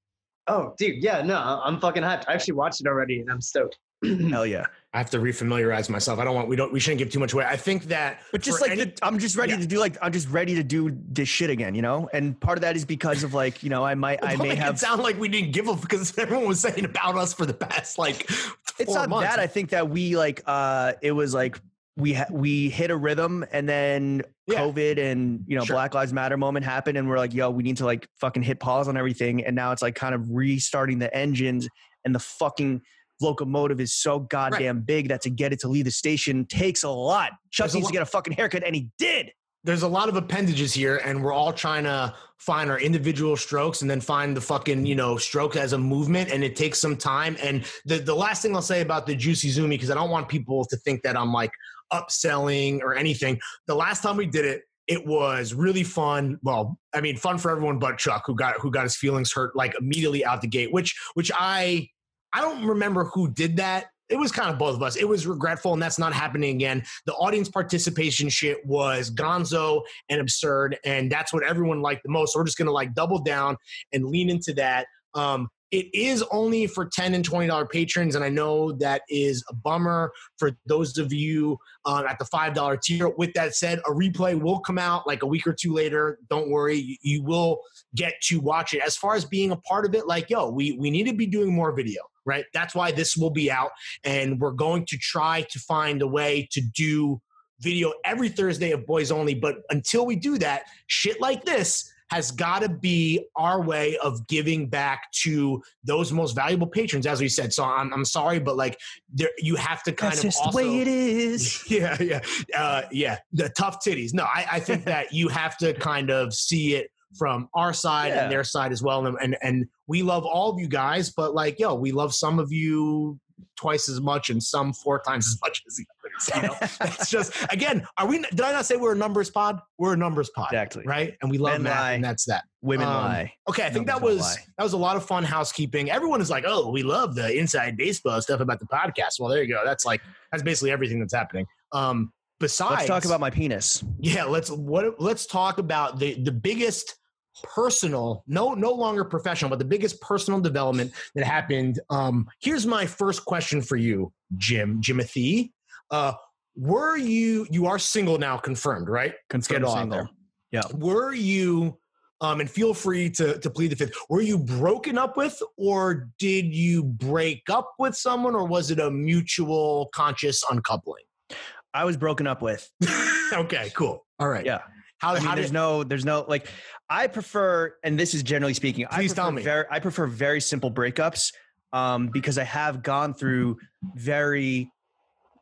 Oh, dude, yeah, no, I'm fucking hyped. I actually watched it already, and I'm stoked. Hell yeah. I have to refamiliarize myself. We shouldn't give too much away. I think that, but just like I'm just ready to do this shit again, and part of that is because of like, I may have it sound like we didn't give up, because everyone was saying about us for the past like 4 months. That I think that we like, it was like, we hit a rhythm, and then COVID and, Black Lives Matter moment happened, and we're like, yo, we need to like fucking hit pause on everything. And now it's like kind of restarting the engines, and the fucking locomotive is so goddamn big that to get it to leave the station takes a lot. Chuck needs to get a fucking haircut, and he did. There's a lot of appendages here, and we're all trying to find our individual strokes and then find the fucking, stroke as a movement, and it takes some time. And the last thing I'll say about the Juicy Zoomy, because I don't want people to think that I'm like upselling or anything. The last time we did it, it was really fun. Well, I mean, fun for everyone but Chuck, who got his feelings hurt like immediately out the gate, which I don't remember who did that. It was kind of both of us. It was regretful, and that's not happening again. The audience participation shit was gonzo and absurd, and that's what everyone liked the most. So we're just going to like double down and lean into that. It is only for $10 and $20 patrons, and I know that is a bummer for those of you at the $5 tier. With that said, a replay will come out like a week or two later. Don't worry, you will get to watch it. As far as being a part of it, like, yo, we need to be doing more video, right? That's why this will be out, and we're going to try to find a way to do video every Thursday of Boys Only. But until we do that, shit like this has got to be our way of giving back to those most valuable patrons, as we said. So I'm sorry, but like you have to kind That's of just also, the way it is. Yeah. The tough titties. No, I think that you have to kind of see it from our side and their side as well. And we love all of you guys, but like, yo, we love some of you twice as much and some 4 times as much as the other. You know, that's just, again, did I not say we're a numbers pod? We're a numbers pod. Exactly. Right. And we love Men math, lie. and that's that. Women lie. Okay. I think Numbers that was a lot of fun housekeeping. Everyone is like, oh, we love the inside baseball stuff about the podcast. Well, there you go. That's basically everything that's happening. Besides, let's talk about my penis. Yeah. Let's talk about the biggest personal, no longer professional, but the biggest personal development that happened. Here's my first question for you, Jimothy. You are single now, confirmed, right? Confirmed single. Yeah. Were you, and feel free to plead the fifth, were you broken up with, or did you break up with someone, or was it a mutual conscious uncoupling? I was broken up with. Okay, cool. All right. Yeah. There's no, like, I prefer, and this is generally speaking, Please tell me. I prefer very simple breakups, because I have gone through very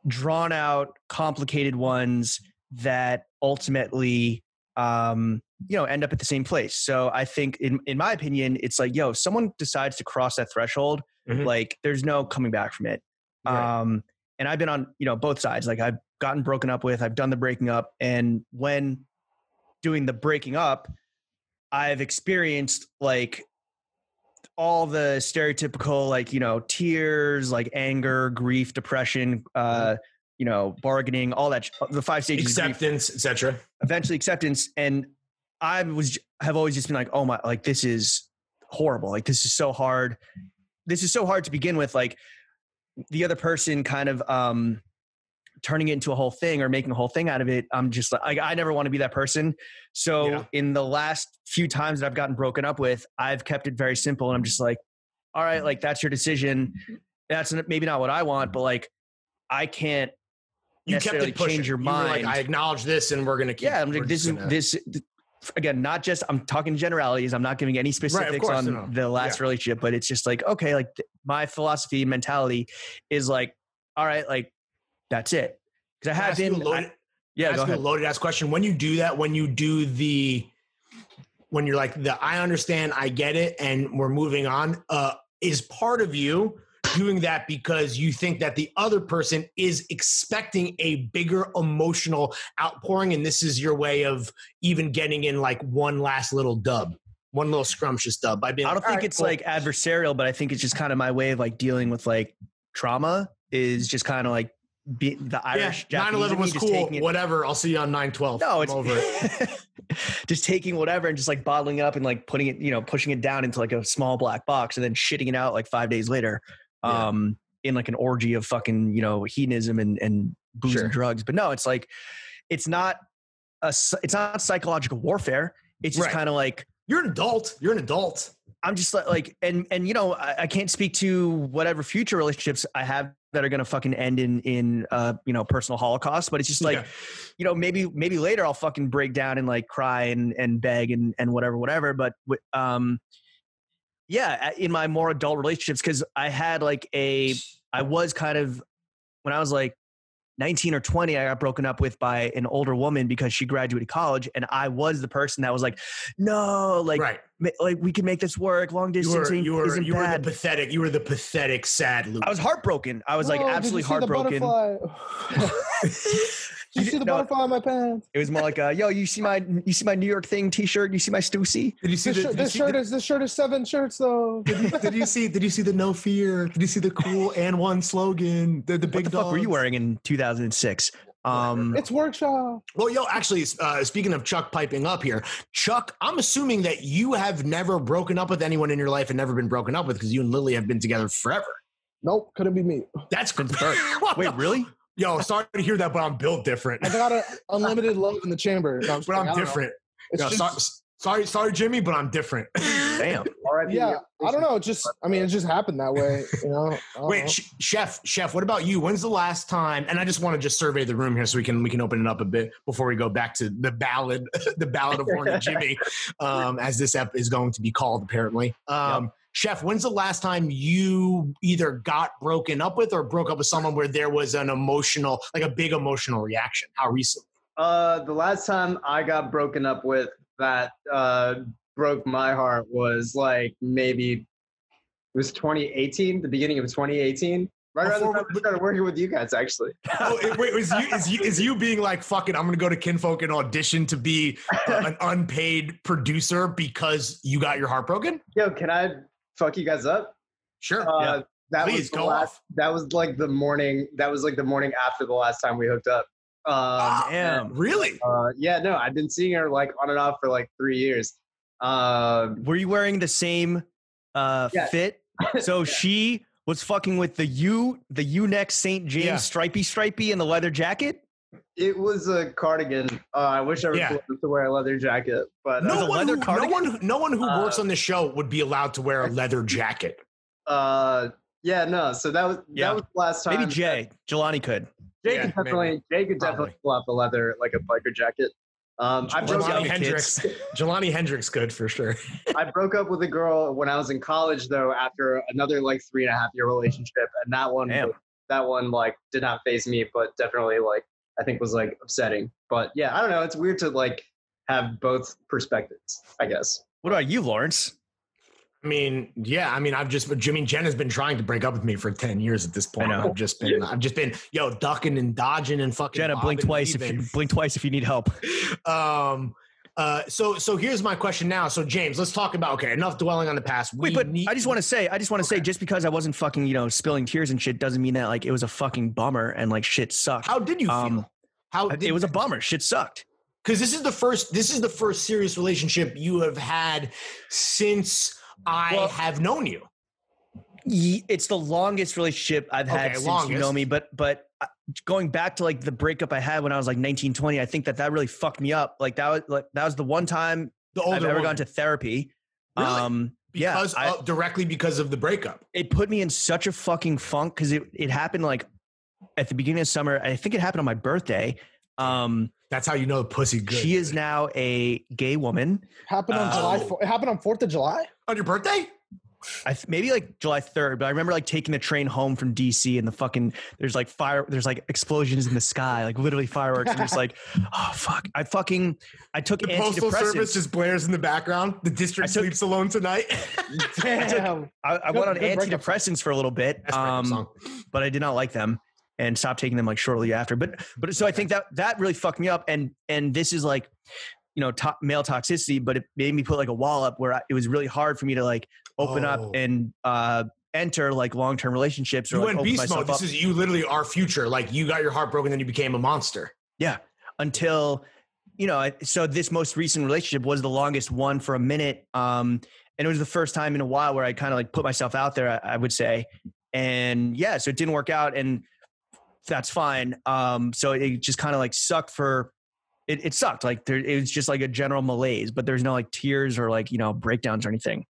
drawn out, complicated ones that ultimately, end up at the same place. So I think in my opinion, it's like, if someone decides to cross that threshold, like there's no coming back from it. Right. And I've been on, both sides. Like I've gotten broken up with, I've done the breaking up. And when doing the breaking up, I've experienced like all the stereotypical, like, tears, like anger, grief, depression, bargaining, all that, the 5 stages, acceptance, etc. Eventually acceptance. And have always just been like, oh my, like, this is horrible. Like, this is so hard. This is so hard to begin with. Like the other person kind of, turning it into a whole thing or making a whole thing out of it. I'm just like, I never want to be that person. So in the last few times that I've gotten broken up with, I've kept it very simple. And I'm just like, all right, like that's your decision. That's maybe not what I want, but like, I can't necessarily change your mind. Like, I acknowledge this and we're going to keep. Yeah. I'm like, this again, not just, I'm talking generalities. I'm not giving any specifics on the last relationship, but it's just like, okay, like my philosophy and mentality is like, all right, like, that's it. Because I have been. Go ahead. A loaded ass question. When you do that, when you're like I understand, I get it, and we're moving on. Is part of you doing that because you think that the other person is expecting a bigger emotional outpouring, and this is your way of even getting in like one last little dub, one little scrumptious dub? I don't think it's like adversarial, but I think it's just kind of my way of like dealing with like trauma. Is just kind of like. The Irish 9/11 was cool. Whatever. I'll see you on 9/12. No, it's over it. Just taking whatever and just like bottling up and like putting it, pushing it down into like a small black box and then shitting it out like 5 days later, in like an orgy of fucking, hedonism and booze and drugs. But no, it's like, it's not psychological warfare. It's just kind of like, you're an adult. I'm just like, and I can't speak to whatever future relationships I have that are going to fucking end in personal holocaust, but it's just like, maybe later I'll fucking break down and like cry and beg and whatever. But, in my more adult relationships, cause I had like I was kind of, when I was like 19 or 20, I got broken up with by an older woman because she graduated college. And I was the person that was like, no, like, like we can make this work. Long distance isn't bad. You were the pathetic, sad loser. I was heartbroken. I was like absolutely heartbroken. You see the butterfly on my pants? It was more like, yo, you see my New York thing T-shirt? You see my Stussy? Did you see this shirt is 7 shirts though? Did you see the no fear? Did you see the cool and one slogan? The big. What the fuck were you wearing in 2006? It's workshop. Well, actually, speaking of Chuck piping up here, Chuck, I'm assuming that you have never broken up with anyone in your life and never been broken up with, because you and Lily have been together forever. Nope, couldn't be me. That's good. Wait, really? Yo, sorry to hear that, but I'm built different. I got unlimited love in the chamber. No, but I'm different. Sorry, Jimmy, but I'm different. Damn. All right. Yeah, I don't know. It just happened that way. Wait, Chef, what about you? When's the last time? And I just want to survey the room here so we can open it up a bit before we go back to the ballad, the Ballad of Horny Jimmy, as this ep is going to be called apparently. Chef, when's the last time you either got broken up with or broke up with someone where there was an emotional, like a big emotional reaction? How recently? The last time I got broken up with that broke my heart was like maybe it was 2018, the beginning of 2018. Right around the time I started working with you guys, actually. Wait, is you being like, fuck it, I'm gonna go to Kinfolk and audition to be an unpaid producer because you got your heart broken? Yo, can I fuck you guys up? Sure. Please go off. That was like the morning. That was like the morning after the last time we hooked up. Damn. Really? Yeah, no, I've been seeing her like on and off for like 3 years. Were you wearing the same fit? So she was fucking with the U-neck St. James stripy and the leather jacket? It was a cardigan. I wish I was able to wear a leather jacket, but no one who works on the show would be allowed to wear a leather jacket. So that was the last time. Maybe Jelani could. Jay could definitely pull out the leather like a biker jacket. Jelani Hendricks could for sure. I broke up with a girl when I was in college though, after another like 3.5 year relationship, and that one like did not faze me, but definitely like I think was like upsetting. But yeah, I don't know. It's weird to like have both perspectives, I guess. What about you, Lawrence? Jen has been trying to break up with me for 10 years at this point. I've just been ducking and dodging and fucking. Jenna, blink twice if you need help. So here's my question now. So James, let's talk about, enough dwelling on the past. I just want to say, just because I wasn't fucking, spilling tears and shit doesn't mean that like it was a fucking bummer and like shit sucked. How did you feel? It was a bummer. Shit sucked. Because this is the first serious relationship you have had since I have known you. It's the longest relationship I've had since you know me, but going back to like the breakup I had when I was like 19, 20, I think that really fucked me up. Like that was the one time I've ever gone to therapy. Really? Directly because of the breakup. It put me in such a fucking funk because it happened like at the beginning of summer. I think it happened on my birthday. That's how you know the pussy good. She is now a gay woman. Happened on July 4th. It happened on 4th of July? On your birthday? Maybe like July 3rd, but I remember like taking the train home from DC and there's like explosions in the sky, like literally fireworks. And just like, oh fuck. I took the antidepressants. Postal Service just blares in the background. The district sleeps alone tonight. Damn. I went on antidepressants for a little bit, but I did not like them and stopped taking them like shortly after. But so I think that really fucked me up. And this is like, male toxicity, but it made me put like a wall up where it was really hard for me to like open up and enter like long-term relationships. Or you like went beast mode. This is you literally our future. Like you got your heart broken, then you became a monster. Yeah. Until, so this most recent relationship was the longest one for a minute. And it was the first time in a while where I kind of like put myself out there, I would say. And yeah, so it didn't work out and that's fine. So it just kind of like sucked it sucked. Like it was just like a general malaise, but there's no like tears or like, breakdowns or anything.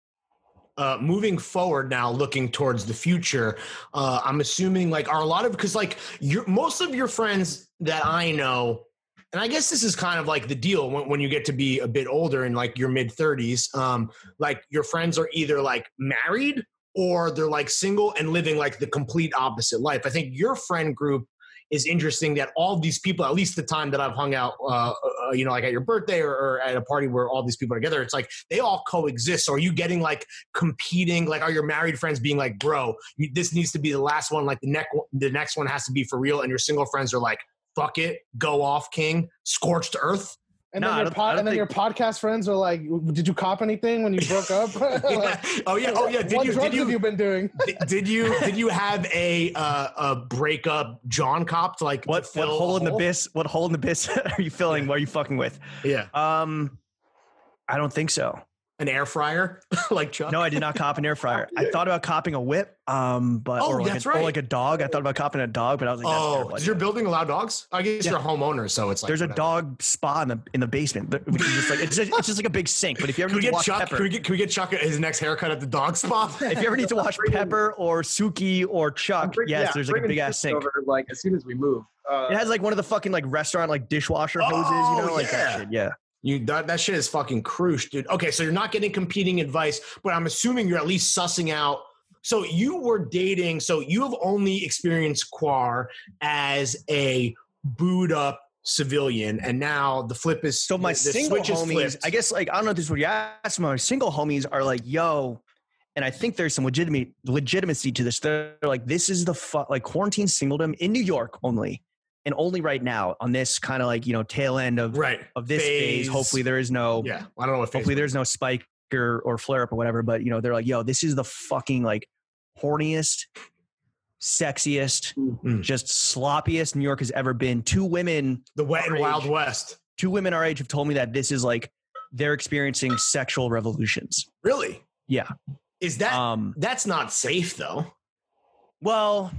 Moving forward now, looking towards the future, I'm assuming like are a lot of, because like most of your friends that I know, and I guess this is kind of like the deal when you get to be a bit older in like your mid 30s, like your friends are either like married or they're like single and living like the complete opposite life. I think your friend group is interesting that all these people, at least the time that I've hung out, like at your birthday or at a party where all these people are together, it's like they all coexist. So are you getting like competing? Like, are your married friends being like, bro, this needs to be the last one. Like the next one has to be for real. And your single friends are like, fuck it, go off, king, scorched earth. And then your podcast friends are like, "Did you cop anything when you broke up?" Like, oh yeah. What drugs have you been doing? Did you have a breakup John copped? Like what hole in the abyss? What hole in the abyss are you filling? What are you fucking with? Yeah. I don't think so. An air fryer, like Chuck? No, I did not cop an air fryer. I thought about copping a whip, or like a dog. I thought about copping a dog, but I was like, that's terrible. Does your building allow dogs? I guess you're a homeowner, so it's like there's a dog spa in the basement. Which is just like it's just like a big sink. But if you ever need to watch Pepper, can we get Chuck his next haircut at the dog spa? If you ever need to watch Pepper or Suki or Chuck, there's like a big ass sink. Over, like as soon as we move, it has like one of the fucking like restaurant like dishwasher hoses, like that shit. Yeah. That shit is fucking crucial, dude. Okay, so you're not getting competing advice, but I'm assuming you're at least sussing out. So you were dating. So you have only experienced Quar as a booed up civilian, and now the flip is so my single homies. I guess like I don't know if this is what you asked. My single homies are like, yo, and I think there's some legitimacy to this. They're like, this is the like quarantine singledom in New York only, and only right now on this kind of like, you know, tail end of this phase. Hopefully there is no, I don't know what. Hopefully there's no spike or flare up or whatever. But you know, they're like, yo, this is the fucking like horniest, sexiest, just sloppiest New York has ever been. Two women, the wet and wild west. Two women our age have told me that this is like they're experiencing sexual revolutions. Really? Yeah. Is that that's not safe though? Well,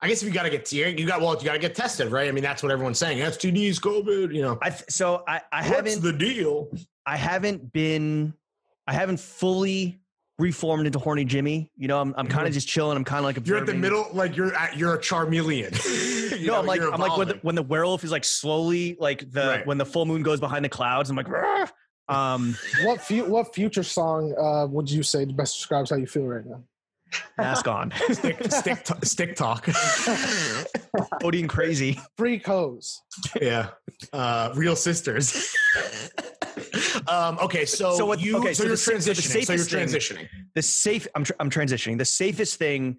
I guess if you got to you got to get tested, right? I mean, that's what everyone's saying. STDs, COVID, you know. I haven't. What's the deal? I haven't fully reformed into horny Jimmy. You know, I'm kind of just chilling. I'm kind of like observing. You're at the middle, like you're a Charmeleon. I'm like when the werewolf is like slowly like when the full moon goes behind the clouds. I'm like, what future song would you say best describes how you feel right now? Mask on. Stick talk. Odin crazy. Freak hoes. Yeah. Real sisters. Okay, so you're transitioning. I'm transitioning. The safest thing,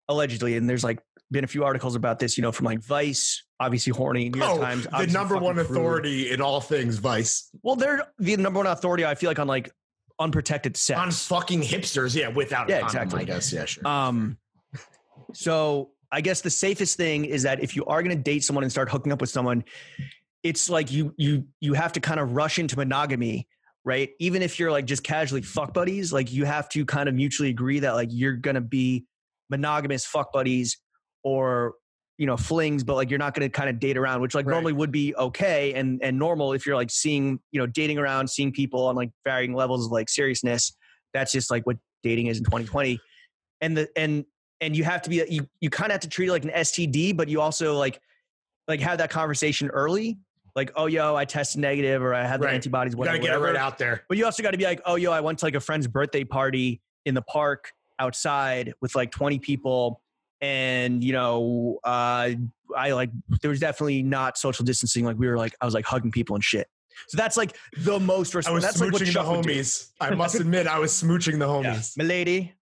allegedly, and there's like been a few articles about this, you know, from like Vice, obviously Horny, New York Times. The number one authority in all things Vice. Well, they're the number one authority, I feel like, on like unprotected sex. On fucking hipsters, without a condom, exactly. I guess, yeah, sure. So I guess the safest thing is that if you are going to date someone and start hooking up with someone, it's like you have to kind of rush into monogamy, right? Even if you're like just casually fuck buddies, like you have to kind of mutually agree that like you're going to be monogamous fuck buddies or, you know, flings, but like you're not going to kind of date around, which like normally would be okay and normal if you're like seeing, you know, dating around, seeing people on like varying levels of like seriousness. That's just like what dating is in 2020. And you have to be, you kind of have to treat it like an STD, but you also like have that conversation early. Like, oh, yo, I tested negative or I had the antibodies. Whatever, you got to get it right out there. But you also got to be like, oh, yo, I went to like a friend's birthday party in the park outside with like 20 people. And, you know, I like, there was definitely not social distancing. Like I was like hugging people and shit. So that's like the most responsible. I was smooching the homies. I must admit, I was smooching the homies. Yeah. Milady.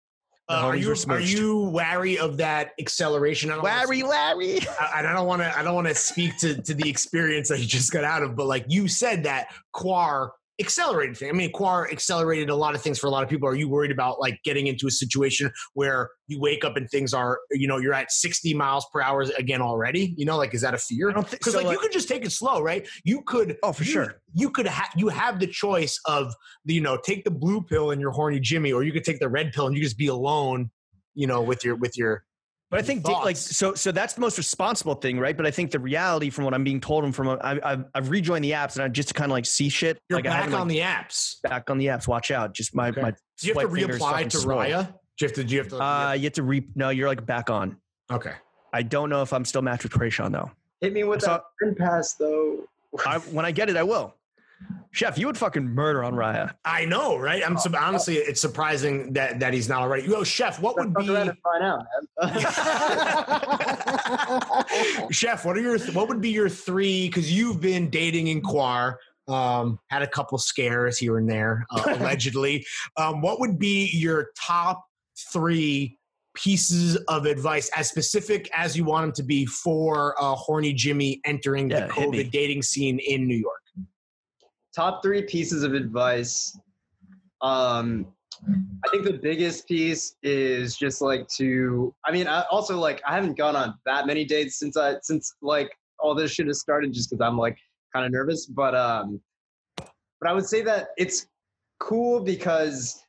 Are you wary of that acceleration? Larry. I don't want to speak to the experience that you just got out of, but like you said that Quar accelerated thing. I mean, Quar accelerated a lot of things for a lot of people. Are you worried about like getting into a situation where you wake up and things are, you know, you're at 60 miles per hour again already? You know, like, is that a fear? I don't think because so. Like you could just take it slow, right? You could. Oh, for sure. You could you have the choice of, you know, take the blue pill and you're horny Jimmy, or you could take the red pill and you just be alone, you know, with your. But I think like so that's the most responsible thing, right? But I think the reality, from what I'm being told, and from I've rejoined the apps and I just to kind of like see shit. You're like back on the apps. Back on the apps. Watch out! Just my. Do you have to reapply to Raya? Do you have to? No, you're like back on. Okay. I don't know if I'm still matched with Krayshawn though. Hit me with that friend pass though. When I get it, I will. Chef, you would fucking murder on Raya. I know, right? Honestly, it's surprising that he's not already. Yo, Chef, what would be? Find out, man. Chef, what would be your three? Because you've been dating in Quar, had a couple scares here and there, allegedly. What would be your top three pieces of advice, as specific as you want them to be, for horny Jimmy entering the COVID dating scene in New York? Top three pieces of advice. I think the biggest piece is just like I haven't gone on that many dates since like all this shit has started, just because I'm like kind of nervous. But I would say that it's cool because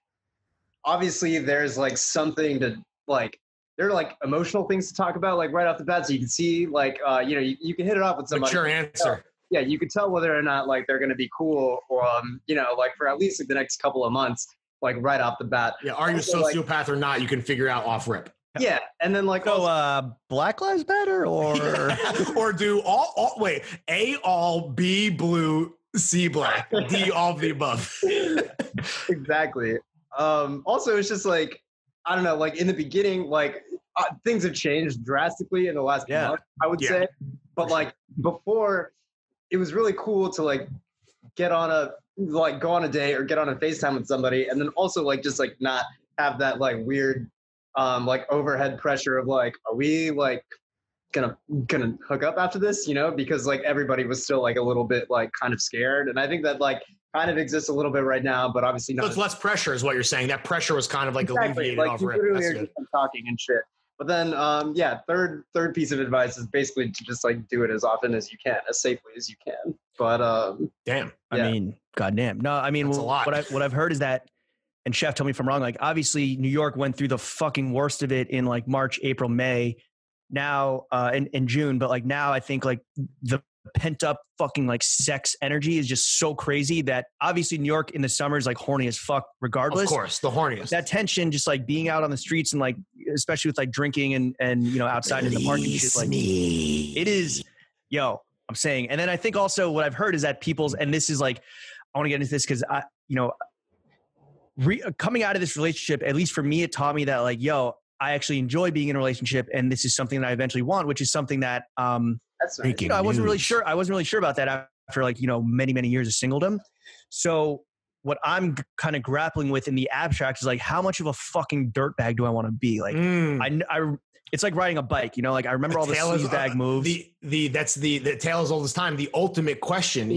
obviously there's like something to like, there are like emotional things to talk about like right off the bat, so you can see like you know, you can hit it off with somebody. Mature answer. Yeah, you could tell whether or not like they're going to be cool, or you know, like for at least like the next couple of months, like right off the bat. Yeah, are you a sociopath or not? You can figure out off rip. Yeah, and then like Black Lives Matter, or or do all wait, A all, B blue, C black, D all of the above. Exactly. Also, it's just like, I don't know, like in the beginning, like things have changed drastically in the last month, I would say. But like before, it was really cool to like go on a date or get on a FaceTime with somebody, and then also like just like not have that like weird like overhead pressure of like, are we like gonna hook up after this, because like everybody was still like a little bit like kind of scared. And I think that like kind of exists a little bit right now, but obviously not. So it's less pressure is what you're saying. That pressure was kind of like alleviated like off you rip. literally are just talking and shit. But then third piece of advice is basically to just like do it as often as you can, as safely as you can. But damn. I mean, goddamn. No, I mean, what I've heard is that, and Chef, tell me if I'm wrong, like obviously New York went through the fucking worst of it in like March, April, May, now in June, but like now I think like the pent up fucking like sex energy is just so crazy that obviously New York in the summer is like horny as fuck regardless. Of course, the horniest. That tension, just like being out on the streets and like, especially with like drinking and outside in the park and shit, like it is, I'm saying. And then I think also what I've heard is that and this is like, I want to get into this because coming out of this relationship, at least for me, it taught me that like, I actually enjoy being in a relationship, and this is something that I eventually want, which is something that that's nice. I wasn't really sure. I wasn't really sure about that after like many, many years of singledom. So what I'm kind of grappling with in the abstract is like, how much of a fucking dirtbag do I want to be? Like, it's like riding a bike. Like I remember all the sleazebag moves. That's the tale as old as time. The ultimate question.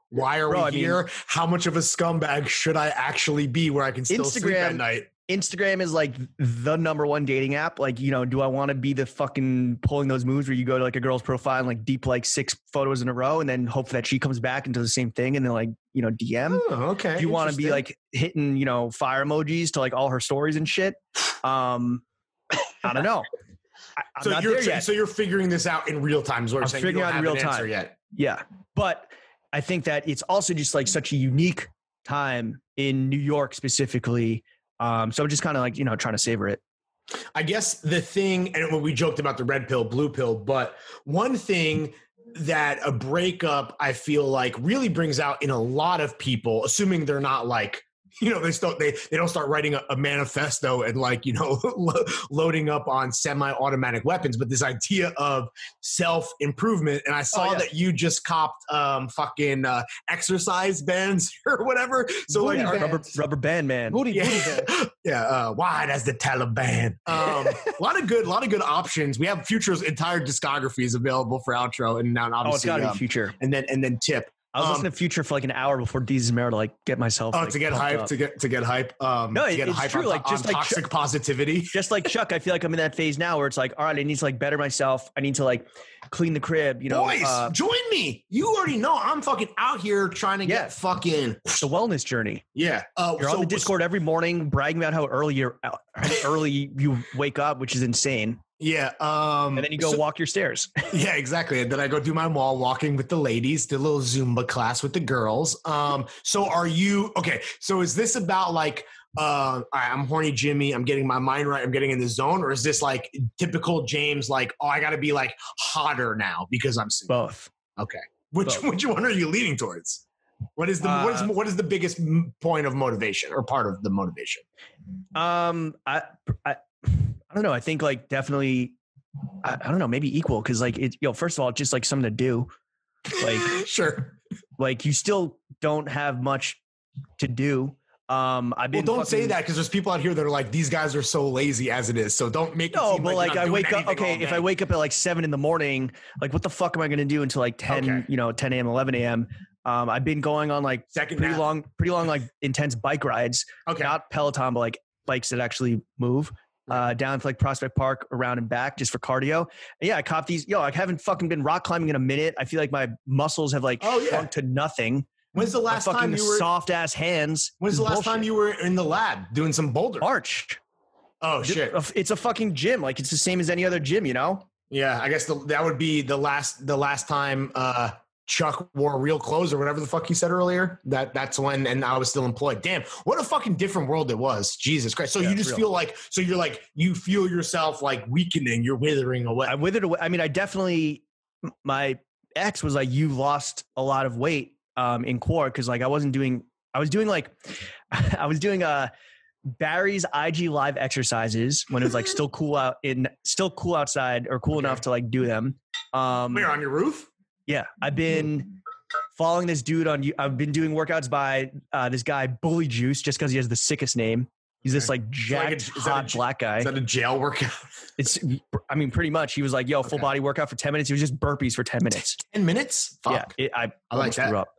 Why are we here? How much of a scumbag should I actually be where I can still sleep at night? Instagram is like the number one dating app. Like, do I want to be the fucking pulling those moves where you go to like a girl's profile and like deep like 6 photos in a row and then hope that she comes back and does the same thing and then like, DM? Oh, okay. Do you want to be like hitting, fire emojis to like all her stories and shit? I don't know. I'm not there yet. So you're figuring this out in real time is what you're saying. Figuring out in real time yet. Yeah. But I think that it's also just like such a unique time in New York specifically. So I'm just kind of like, trying to savor it. I guess the thing, and when we joked about the red pill, blue pill, but one thing that a breakup, I feel like really brings out in a lot of people, assuming they're not like, they don't start writing a manifesto and like, loading up on semi-automatic weapons, but this idea of self-improvement. And I saw that you just copped fucking exercise bands or whatever. So like rubber band man. Booty band. Yeah. Wide as the Taliban. A lot of good options. We have Future's entire discography is available for outro. And now obviously it's gotta be Future. And then Tip. I was listening to Future for like an hour before Deez Mero to like get myself. To get hype. To get hype. It's true. Like just like toxic positivity. Just like Chuck, I feel like I'm in that phase now where it's like, all right, I need to like better myself. I need to like clean the crib. Boys, join me. You already know I'm fucking out here trying to get fucking the wellness journey. Yeah. You're on the Discord every morning bragging about how early you wake up, which is insane. Yeah. And then you go walk your stairs. Yeah, exactly. And then I go do my wall walking with the ladies, do a little Zumba class with the girls. So are you, okay. So is this about like, all right, I'm horny Jimmy, I'm getting my mind right, I'm getting in the zone? Or is this like typical James, like, oh, I got to be like hotter now because I'm single? Both. Okay. Which one are you leaning towards? What is the biggest point of motivation or part of the motivation? I don't know. I think like definitely, I don't know, maybe equal. Cause like it, first of all, just like something to do. Like, sure. Like you still don't have much to do. Don't say that because there's people out here that are like, these guys are so lazy as it is. So don't make it seem like I wake up. Okay. If I wake up at like 7 a.m, like what the fuck am I going to do until like 10, 10 a.m, 11 a.m. I've been going on like pretty long, like intense bike rides. Okay. Not Peloton, but like bikes that actually move. Down to like Prospect Park, around and back, just for cardio. And yeah, I cop these. I haven't fucking been rock climbing in a minute. I feel like my muscles have like shrunk to nothing. When's the last time you were soft ass hands? When's the last time you were in the lab doing some boulder? March. Oh shit! It's a fucking gym. Like it's the same as any other gym, Yeah, I guess that would be the last time Chuck wore real clothes or whatever the fuck he said earlier. That's when, and I was still employed. Damn, what a fucking different world it was. Jesus Christ. So you just feel like, you feel yourself like weakening, you're withering away. I withered away. I mean, I definitely, my ex was like, you lost a lot of weight in core. Cause like I was doing Barry's IG live exercises when it was like still cool outside or cool enough to like do them. Where, on your roof? Yeah, I've been following this dude I've been doing workouts by this guy, Bully Juice, just because he has the sickest name. He's this like jacked, hot black guy. Is that a jail workout? I mean, pretty much. He was like, yo, full body workout for 10 minutes. He was just burpees for 10 minutes. 10 minutes? Fuck. Yeah, I like that. Up.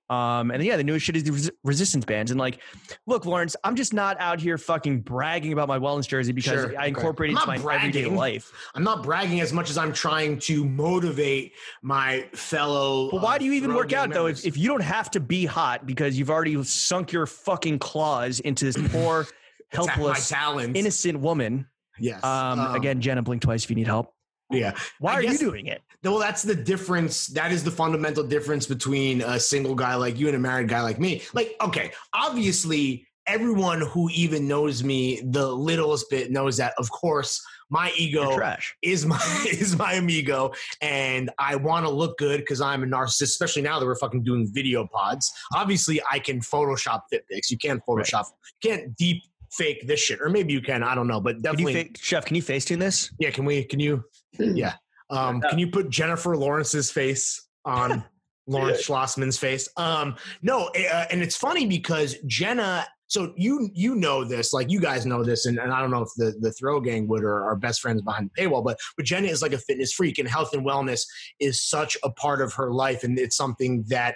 And then, the newest shit is the resistance bands. And like, look, Lawrence, I'm just not out here fucking bragging about my wellness jersey because I incorporate it into my everyday life. I'm not bragging as much as I'm trying to motivate my fellow. But why do you even work out members? though? If you don't have to be hot because you've already sunk your fucking claws into this poor, helpless, innocent woman. Yes. Again, Jenna, blink twice if you need help. Yeah. Why are you doing it? Well, that's the difference. That is the fundamental difference between a single guy like you and a married guy like me. Like, okay, obviously everyone who even knows me the littlest bit knows that, of course, my ego is my amigo, and I want to look good because I'm a narcissist, especially now that we're fucking doing video pods. Obviously, I can Photoshop fit pics. You can't Photoshop. You can't deep fake this shit, or maybe you can. I don't know, but definitely. Chef, can you Facetune this? Yeah, can you? Yeah. Can you put Jennifer Lawrence's face on Lawrence Schlossman's face? No, and it's funny because Jenna. So you know this, like you guys know this, and I don't know if the Throw Gang would or our best friends behind the paywall, but Jenna is like a fitness freak, and health and wellness is such a part of her life, and it's something that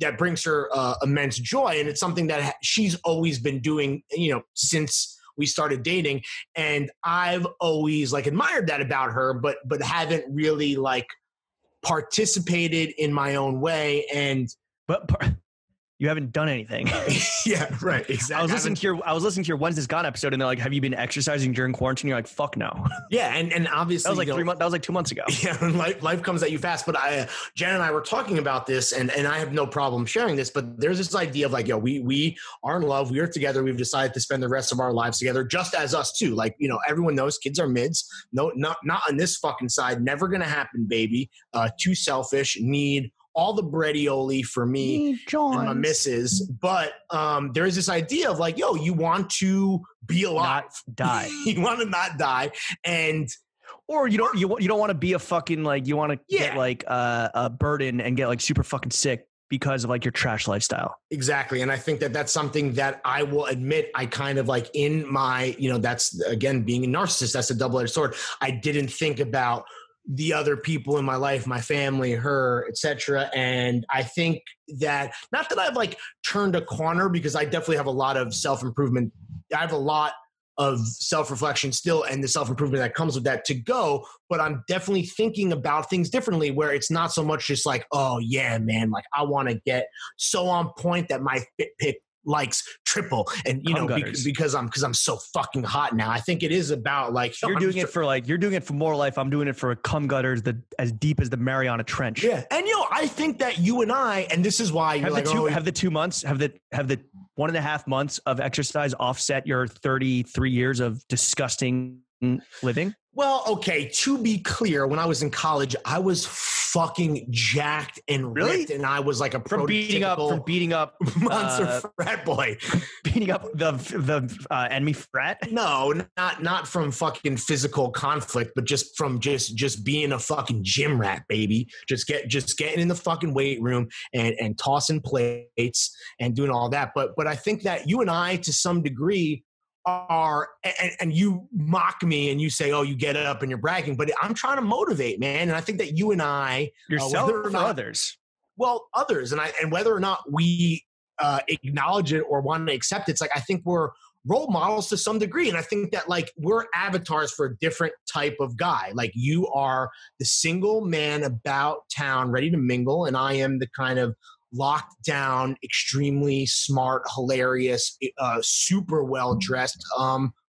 that brings her immense joy, and it's something that she's always been doing, since we started dating, and I've always like admired that about her, but haven't really like participated in my own way, and you haven't done anything. Yeah, right. Exactly. I was listening to your When's This Gone episode, and they're like, "Have you been exercising during quarantine?" You're like, "Fuck no." Yeah, and obviously that was like 3 months. That was like 2 months ago. Yeah, life comes at you fast. But Jen and I were talking about this, and I have no problem sharing this. But there's this idea of like, we are in love. We are together. We've decided to spend the rest of our lives together, just as us too. Like, everyone knows kids are mids. No, not on this fucking side. Never gonna happen, baby. Too selfish. Need all the breadioli for me and my missus. But there is this idea of like, you want to be alive, not die. You want to not die, or you don't want to be a fucking like you want to get like a burden and get like super fucking sick because of like your trash lifestyle. Exactly. And I think that that's something that I will admit I kind of like in my, that's again being a narcissist. That's a double-edged sword. I didn't think about the other people in my life, my family, her, etc. And I think that not that I've like turned a corner, because I definitely have a lot of self-improvement. I have a lot of self-reflection still, and the self-improvement that comes with that to go. But I'm definitely thinking about things differently, where it's not so much just like, oh yeah, man, like I want to get so on point that my Fitbit likes triple, and because I'm so fucking hot now. I think it is about like you're doing it for more life. I'm doing it for cum gutters that as deep as the Mariana Trench. Yeah, and I think that you and I, and this is why you're have the 2 months, have the 1.5 months of exercise offset your 33 years of disgusting living? Well, okay, to be clear, when I was in college, I was fucking jacked and ripped, and I was like a from beating up monster frat boy, beating up the enemy frat. No, not from fucking physical conflict, but just from just being a fucking gym rat, baby. Just getting in the fucking weight room and tossing plates and doing all that. But I think that you and I, to some degree, are, and you mock me and you say, oh, you get up and you're bragging, but I'm trying to motivate, man. And I think that you and I, yourself or others, and whether or not we acknowledge it or want to accept it, it's like, I think we're role models to some degree. And I think that like we're avatars for a different type of guy. Like you are the single man about town, ready to mingle. And I am the kind of locked down, extremely smart, hilarious, super well-dressed,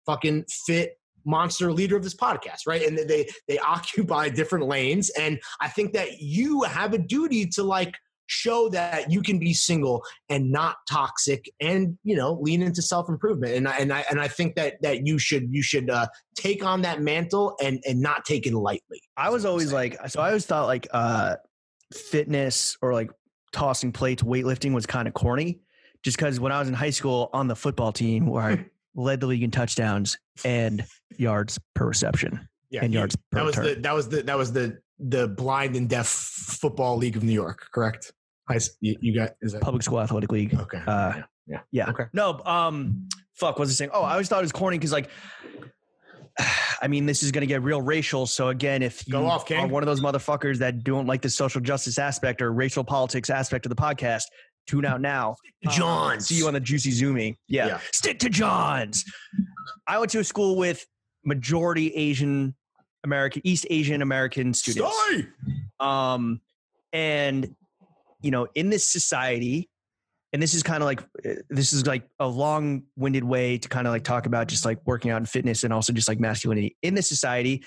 fucking fit monster leader of this podcast, right? And they occupy different lanes. And I think that you have a duty to like show that you can be single and not toxic, and lean into self-improvement. And I think that you should take on that mantle and not take it lightly. I was always like, so I always thought like fitness or like tossing plates, weightlifting was kind of corny, just because when I was in high school on the football team where I led the league in touchdowns and yards per reception, and yards per return. That was the blind and deaf football league of New York, correct? You got, is that public school athletic league? Okay. Yeah. Okay. No, fuck, what was I saying? Oh, I always thought it was corny because, like, I mean, this is going to get real racial. So again, if you are one of those motherfuckers that don't like the social justice aspect or racial politics aspect of the podcast, tune out now. Johns. See you on the Juicy Zoomy. Yeah. Stick to Johns. I went to a school with majority East Asian American students. And, you know, in this society, and this is kind of like a long-winded way to kind of like talk about just like working out and fitness and also just like masculinity. In this society,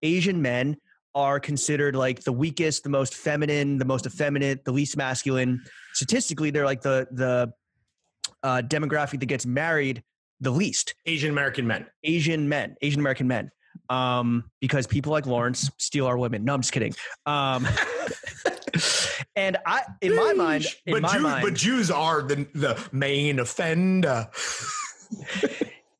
Asian men are considered like the weakest, the most feminine, the most effeminate, the least masculine. Statistically, they're like the demographic that gets married the least. Asian American men. Because people like Lawrence steal our women. No, I'm just kidding. And in my mind, but Jews are the main offender.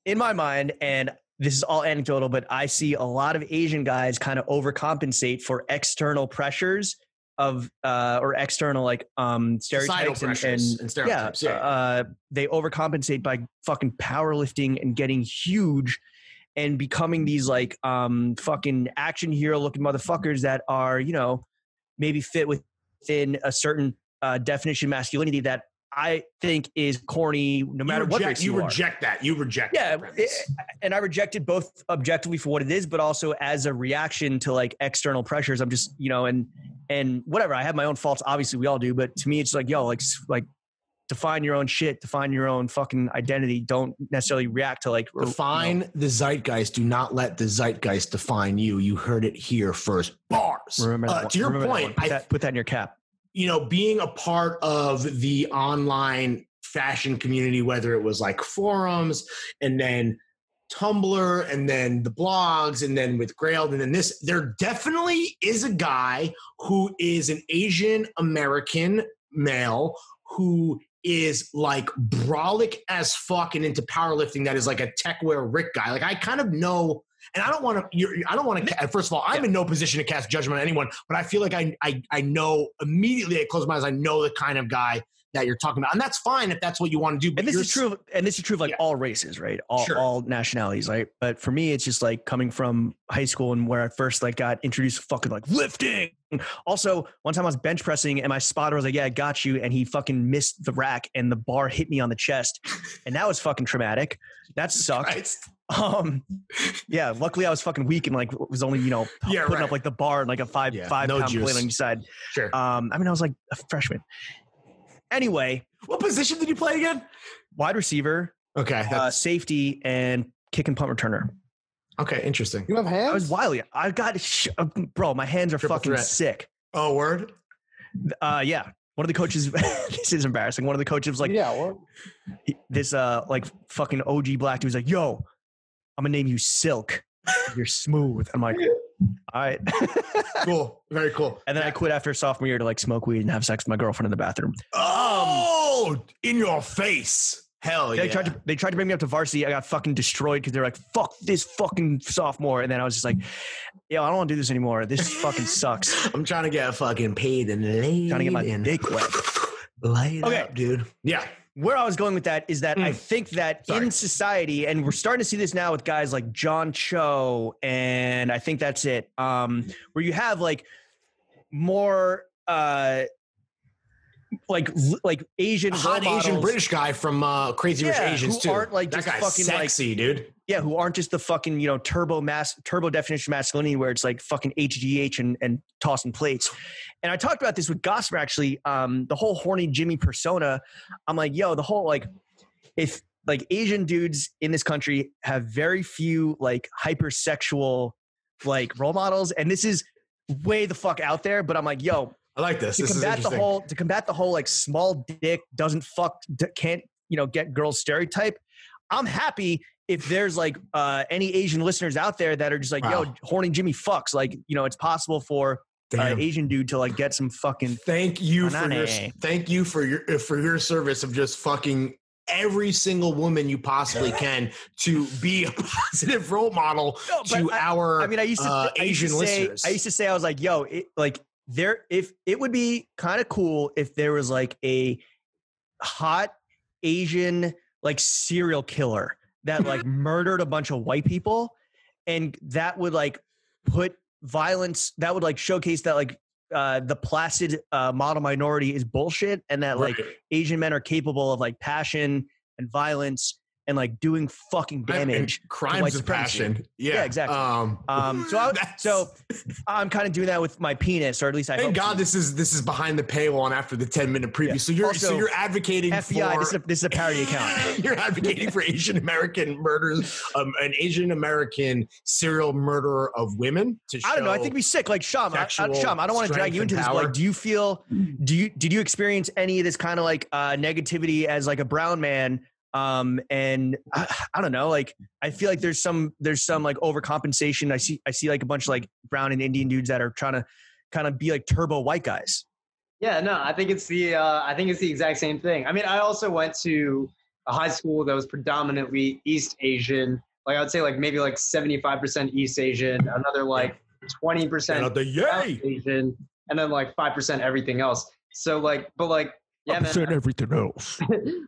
In my mind, and this is all anecdotal, but I see a lot of Asian guys kind of overcompensate for external pressures of or external like stereotypes and stereotypes. They overcompensate by fucking powerlifting and getting huge and becoming these like fucking action hero looking motherfuckers that are, you know, maybe fit within a certain definition of masculinity that I think is corny no matter what race you are. Reject that. You reject that premise. And I reject it both objectively for what it is, but also as a reaction to like external pressures. I'm just, you know, and whatever. I have my own faults. Obviously we all do, but to me, it's like, yo, like define your own shit, define your own fucking identity. Don't necessarily react to like define the zeitgeist. Do not let the zeitgeist define you. You heard it here first. Bars. Remember that to your point, put that in your cap. You know, being a part of the online fashion community, whether it was like forums and then Tumblr and then the blogs and then with Grailed and then this, there definitely is a guy who is an Asian American male who is like brolic as fuck and into powerlifting that is like a techwear Rick guy. Like I kind of know, and I don't want to, first of all, I'm in no position to cast judgment on anyone, but I feel like I know immediately, I close my eyes, I know the kind of guy that you're talking about. And that's fine if that's what you want to do. But and this is true of like all races, right? All nationalities, right? But for me, it's just like coming from high school and where I first like got introduced to fucking like lifting. Also, one time I was bench pressing and my spotter was like, yeah, I got you. And he fucking missed the rack and the bar hit me on the chest. And that was fucking traumatic. That sucked. Yeah, luckily I was fucking weak and like was only, you know, putting up like the bar and like a five pound plate on each side. Sure. I mean, I was like a freshman. Anyway, what position did you play again? Wide receiver. Okay. Safety and kick and punt returner. Okay, interesting. You have hands? I was wily. I got bro. My hands are Triple fucking threat. sick. Oh, word. Yeah. One of the coaches. This is embarrassing. One of the coaches was like, this like fucking OG black dude was like, yo, I'm gonna name you Silk. You're smooth. I'm like, all right. Cool. Very cool. And then I quit after sophomore year to like smoke weed and have sex with my girlfriend in the bathroom. Oh, in your face. Hell yeah. They tried to bring me up to varsity. I got fucking destroyed because they're like, fuck this fucking sophomore. And then I was just like, I don't want to do this anymore. This fucking sucks. I'm trying to get fucking paid and laid. Trying to get my dick wet. Light up, dude. Yeah. Where I was going with that is that I think that in society, and we're starting to see this now with guys like John Cho, and I think that's it, where you have like more like Asian hot Asian British guy from Crazy Rich Asians too. Aren't like that just guy's fucking sexy, like, dude. Yeah, who aren't just the fucking, you know, turbo definition of masculinity where it's like fucking HGH and tossing plates. And I talked about this with Gosper actually, the whole horny Jimmy persona. I'm like, yo, the whole like, if like Asian dudes in this country have very few like hypersexual like role models, and this is way the fuck out there, but I'm like, yo, I like this. To combat the whole like small dick doesn't can't, you know, get girls stereotype. I'm happy if there's like any Asian listeners out there that are just like, yo, horny Jimmy fucks. Like, you know, it's possible for Asian dude to like get some fucking. Thank you for your service of just fucking every single woman you possibly can to be a positive role model Asian listeners. I used to say, I was like, yo, if it would be kind of cool if there was like a hot Asian like serial killer that like murdered a bunch of white people, and that would like put violence, that would like showcase that like the placid model minority is bullshit, and that like Asian men are capable of like passion and violence and like doing fucking damage, crimes of passion. Yeah, exactly. So I'm kind of doing that with my penis, or at least I. Thank God this is behind the paywall and after the 10-minute preview. Yeah. So you're advocating FBI. For this is a parody account. You're advocating for Asian American murders, an Asian American serial murderer of women. I don't know. I think it'd be sick. Like Sham, I don't want to drag you into this. But like, did you experience any of this kind of like negativity as like a brown man? And I don't know, like, I feel like there's some like overcompensation. I see like a bunch of like brown and Indian dudes that are trying to kind of be like turbo white guys. Yeah, no, I think it's the exact same thing. I mean, I also went to a high school that was predominantly East Asian. Like I would say like maybe like 75% East Asian, another like 20% Asian, and then like 5% everything else. So like, but like, yeah, man. Everything else.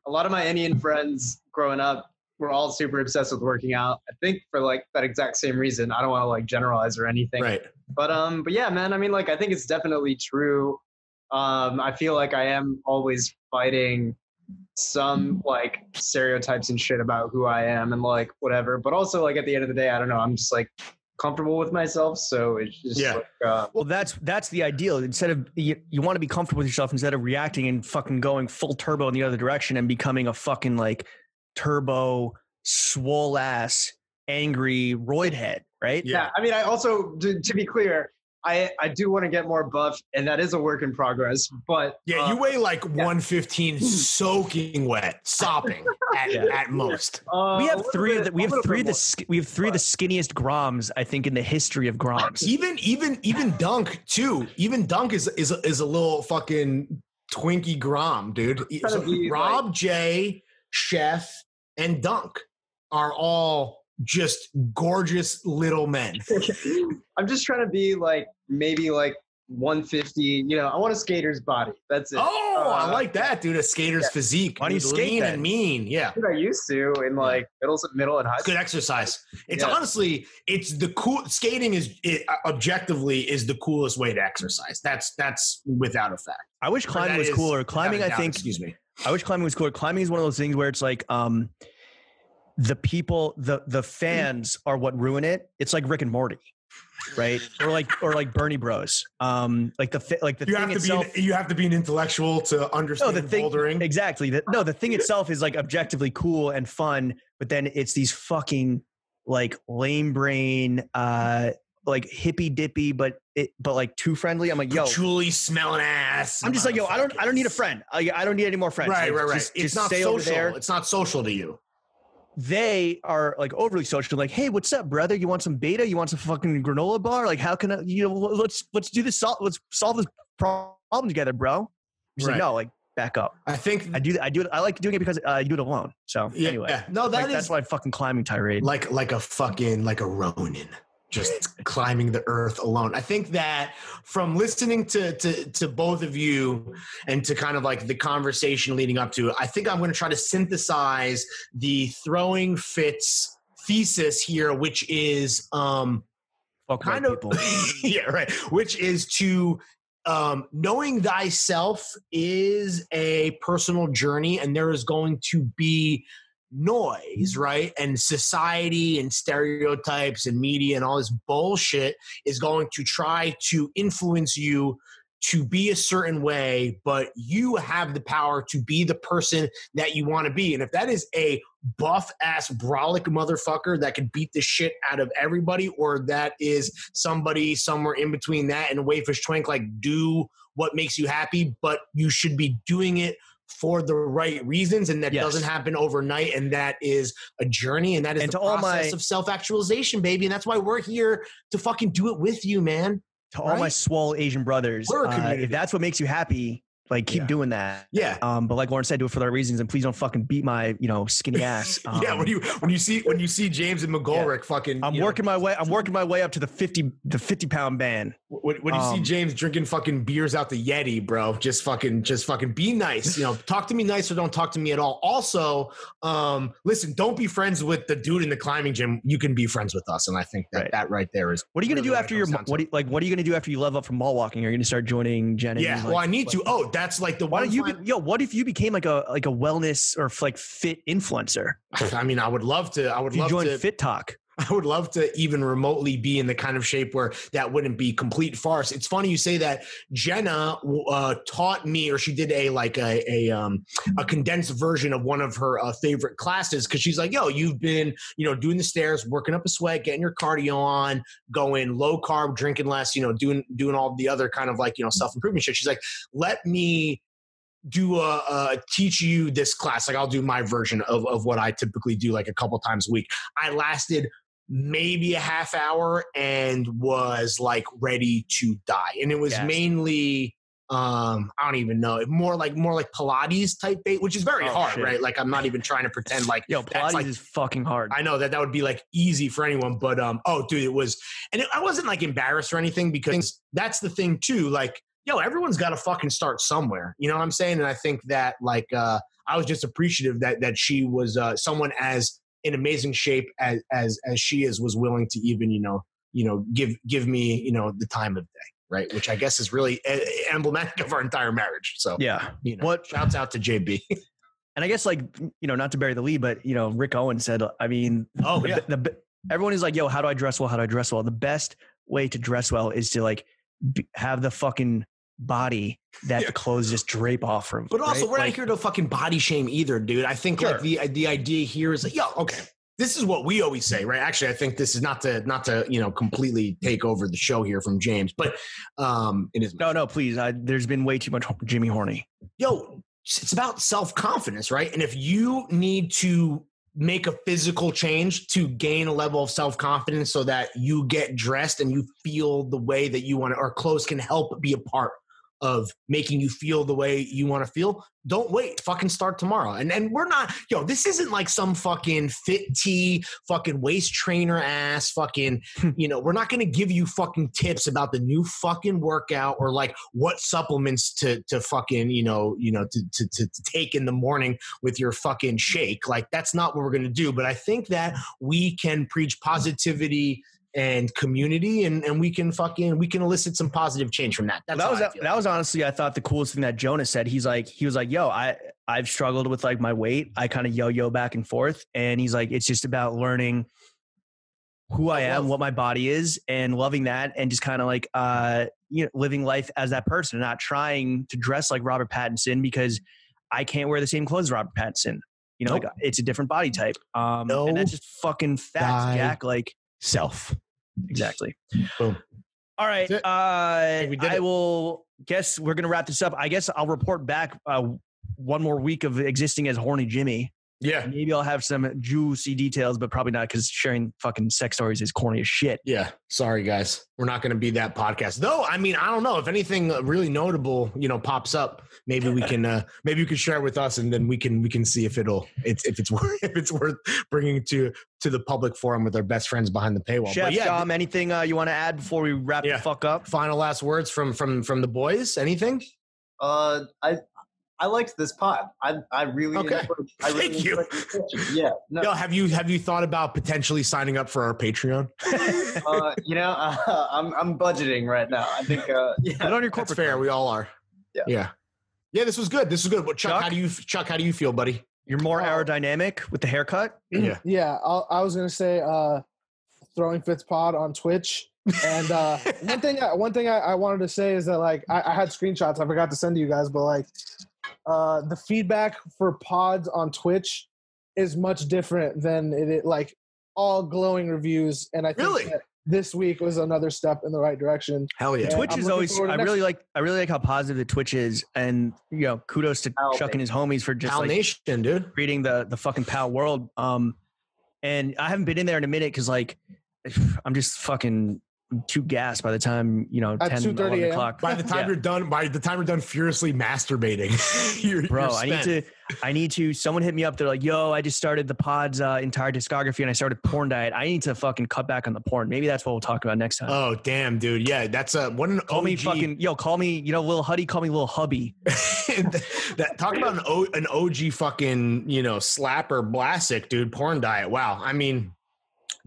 A lot of my Indian friends growing up were all super obsessed with working out. I think for like that exact same reason. I don't want to like generalize or anything. Right. But yeah, man. I mean, like, I think it's definitely true. I feel like I am always fighting some like stereotypes and shit about who I am and like whatever. But also like at the end of the day, I don't know. I'm just like comfortable with myself, so it's just like, well, that's the ideal. Instead of you want to be comfortable with yourself instead of reacting and fucking going full turbo in the other direction and becoming a fucking like turbo swole ass angry roid head, right? Yeah. I mean, I also to be clear, I do want to get more buff, and that is a work in progress. But yeah, you weigh like 115, soaking wet, sopping at most. We have three of the skinniest Groms, I think, in the history of Groms. Even Dunk too. Even Dunk is a little fucking Twinkie Grom, dude. So Rob, Jay, Chef, and Dunk are all just gorgeous little men. I'm just trying to be like maybe like 150. You know, I want a skater's body. That's it. Oh, I like that, dude. A skater's physique. Why do you skate lean then? And mean? Yeah. Dude, I used to in like middle and high school. Good exercise. It's honestly, it's the cool. Skating objectively is the coolest way to exercise. That's without a fact. I wish climbing was cooler. Climbing, I think. Excuse me. I wish climbing was cooler. Climbing is one of those things where it's like the people, the fans are what ruin it. It's like Rick and Morty, right? or like Bernie Bros. Like the thing itself. You have to be an intellectual to understand bouldering. Exactly. The thing itself is like objectively cool and fun, but then it's these fucking like lame brain, like hippy dippy, but like too friendly. I'm like, yo, patchouli smelling ass. I'm just like, yo, I don't need a friend. I don't need any more friends. Right. Just not stay social. over there. It's not social to you. They are like overly social. Like, hey, what's up, brother? You want some beta? You want some fucking granola bar? Like, how can I? Let's do this. Let's solve this problem together, bro. Just like, no, like, back up. I think I do it. I like doing it because I do it alone. So anyway, no, that's why fucking climbing tirade. Like a Ronin. Just climbing the earth alone. I think that from listening to both of you and to kind of like the conversation leading up to it, I think I'm going to try to synthesize the throwing fits thesis here, which is kind of yeah, right. Which is to knowing thyself is a personal journey, and there is going to be noise, right? And society and stereotypes and media and all this bullshit is going to try to influence you to be a certain way, but you have the power to be the person that you want to be. And if that is a buff ass brolic motherfucker that could beat the shit out of everybody, or that is somebody somewhere in between that and a wayfish twink, like, do what makes you happy, but you should be doing it for the right reasons, and that doesn't happen overnight, and that is a journey, and that is the process of self-actualization, baby. And that's why we're here to fucking do it with you, man. To all my swole Asian brothers, if that's what makes you happy, Like keep doing that. Yeah. But like Lauren said, do it for the right reasons, and please don't fucking beat my, skinny ass. Yeah. When you see James and McGolrick fucking, I'm working my way up to the 50 pound band. When you see James drinking fucking beers out the Yeti, bro, just fucking be nice. Talk to me nice or don't talk to me at all. Also, listen, don't be friends with the dude in the climbing gym. You can be friends with us, and I think that right there is. What are you gonna do after what are you gonna do after you level up from mall walking? Are you gonna start joining Jen? Yeah, well, I need to. Oh, that's like the one. What if you became like a wellness or like fit influencer? I mean, I would love to. Join Fit Talk. I would love to even remotely be in the kind of shape where that wouldn't be complete farce. It's funny you say that. Jenna taught me, or she did a condensed version of one of her favorite classes, because she's like, yo, you've been doing the stairs, working up a sweat, getting your cardio on, going low carb, drinking less, doing all the other kind of like self improvement shit. She's like, let me teach you this class. Like I'll do my version of what I typically do like a couple times a week. I lasted maybe a half hour and was like ready to die. And it was mainly, I don't even know, more like Pilates type bait, which is very hard, right? Like I'm not even trying to pretend like Pilates is fucking hard. I know that would be like easy for anyone, but dude, it was, and I wasn't like embarrassed or anything, because that's the thing too. Like, everyone's got to fucking start somewhere. You know what I'm saying? And I think that like, I was just appreciative that she was someone as in amazing shape as she is, was willing to even, give me, the time of day. Right. Which I guess is really emblematic of our entire marriage. So shouts out to JB. And I guess like, not to bury the lead, but Rick Owen said, I mean, everyone is like, yo, how do I dress well? How do I dress well? The best way to dress well is to like have the fucking body that the clothes just drape off from. But also, we're not here to fucking body shame either, dude. I think like the idea here is like, okay, this is what we always say, right? Actually, I think this is not to completely take over the show here from James, but it is. No, please. There's been way too much Jimmy Horny. Yo, it's about self-confidence, right? And if you need to make a physical change to gain a level of self-confidence so that you get dressed and you feel the way that you want to, or clothes can help be a part of making you feel the way you want to feel, don't wait. Fucking start tomorrow. And we're not, this isn't like some fucking fit tea, fucking waist trainer ass fucking, we're not going to give you fucking tips about the new fucking workout or like what supplements to fucking, to take in the morning with your fucking shake. Like that's not what we're going to do. But I think that we can preach positivity and community, and we can elicit some positive change from that. That was honestly, I thought the coolest thing that Jonas said. He was like, yo, I've struggled with like my weight. I kind of yo back and forth. And he's like, it's just about learning who I am, what my body is, and loving that, and just kind of like, living life as that person, and not trying to dress like Robert Pattinson because I can't wear the same clothes as Robert Pattinson. Like it's a different body type. And that's just fucking facts, Jack. Like self. Exactly. Boom. All right. I will guess we're going to wrap this up. I guess I'll report back one more week of existing as Horny Jimmy. Yeah. Maybe I'll have some juicy details, but probably not, because sharing fucking sex stories is corny as shit. Yeah. Sorry, guys. We're not going to be that podcast. Though, I mean, I don't know. If anything really notable, pops up, maybe we can share it with us, and then we can see if it's worth bringing to the public forum with our best friends behind the paywall. Chef Dom, anything you want to add before we wrap the fuck up? Final last words from the boys. Anything? I liked this pod. I really enjoyed, Thank you. Yeah. No. Yo, have you thought about potentially signing up for our Patreon? I'm budgeting right now. I think put on your corporate. That's fair. We all are. Yeah. This was good. But Chuck, how do you feel, buddy? You're more aerodynamic with the haircut. Yeah. Yeah. I was gonna say Throwing Fits Pod on Twitch. And one thing I wanted to say is that like I had screenshots I forgot to send to you guys, but like the feedback for pods on Twitch is much different than it like all glowing reviews. And I think that this week was another step in the right direction. Hell yeah. Twitch is always, I really like how positive the Twitch is. And, kudos to Chuck and his homies for just Nation, dude, creating the fucking Pal world. And I haven't been in there in a minute, 'cause like, I'm just fucking too gassed by the time, At 10, 2:30 11 a.m. o'clock. By the time you're done furiously masturbating, Bro, you're I need to, someone hit me up. They're like, yo, I just started the pod's entire discography and I started porn diet. I need to fucking cut back on the porn. Maybe that's what we'll talk about next time. Oh, damn, dude. Yeah, that's what an call OG. me fucking, call me, Lil Huddy, call me Lil Hubby. Talk about an OG fucking, slapper blasic, dude, porn diet. Wow. I mean,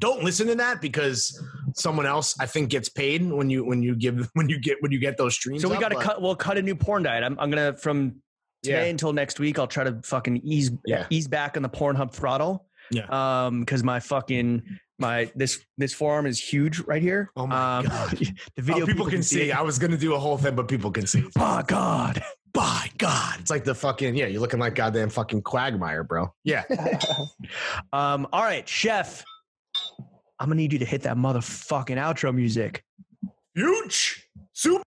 don't listen to that because someone else I think gets paid when you get those streams. So we got to we'll cut a new porn diet. I'm going to, from today until next week, I'll try to fucking ease back on the Pornhub throttle. Yeah. Cause my fucking, this forearm is huge right here. Oh my God. The video people can see. I was going to do a whole thing, but people can see. By God. It's like the fucking, you're looking like goddamn fucking Quagmire, bro. Yeah. All right, Chef. I'm gonna need you to hit that motherfucking outro music. Huge. Super.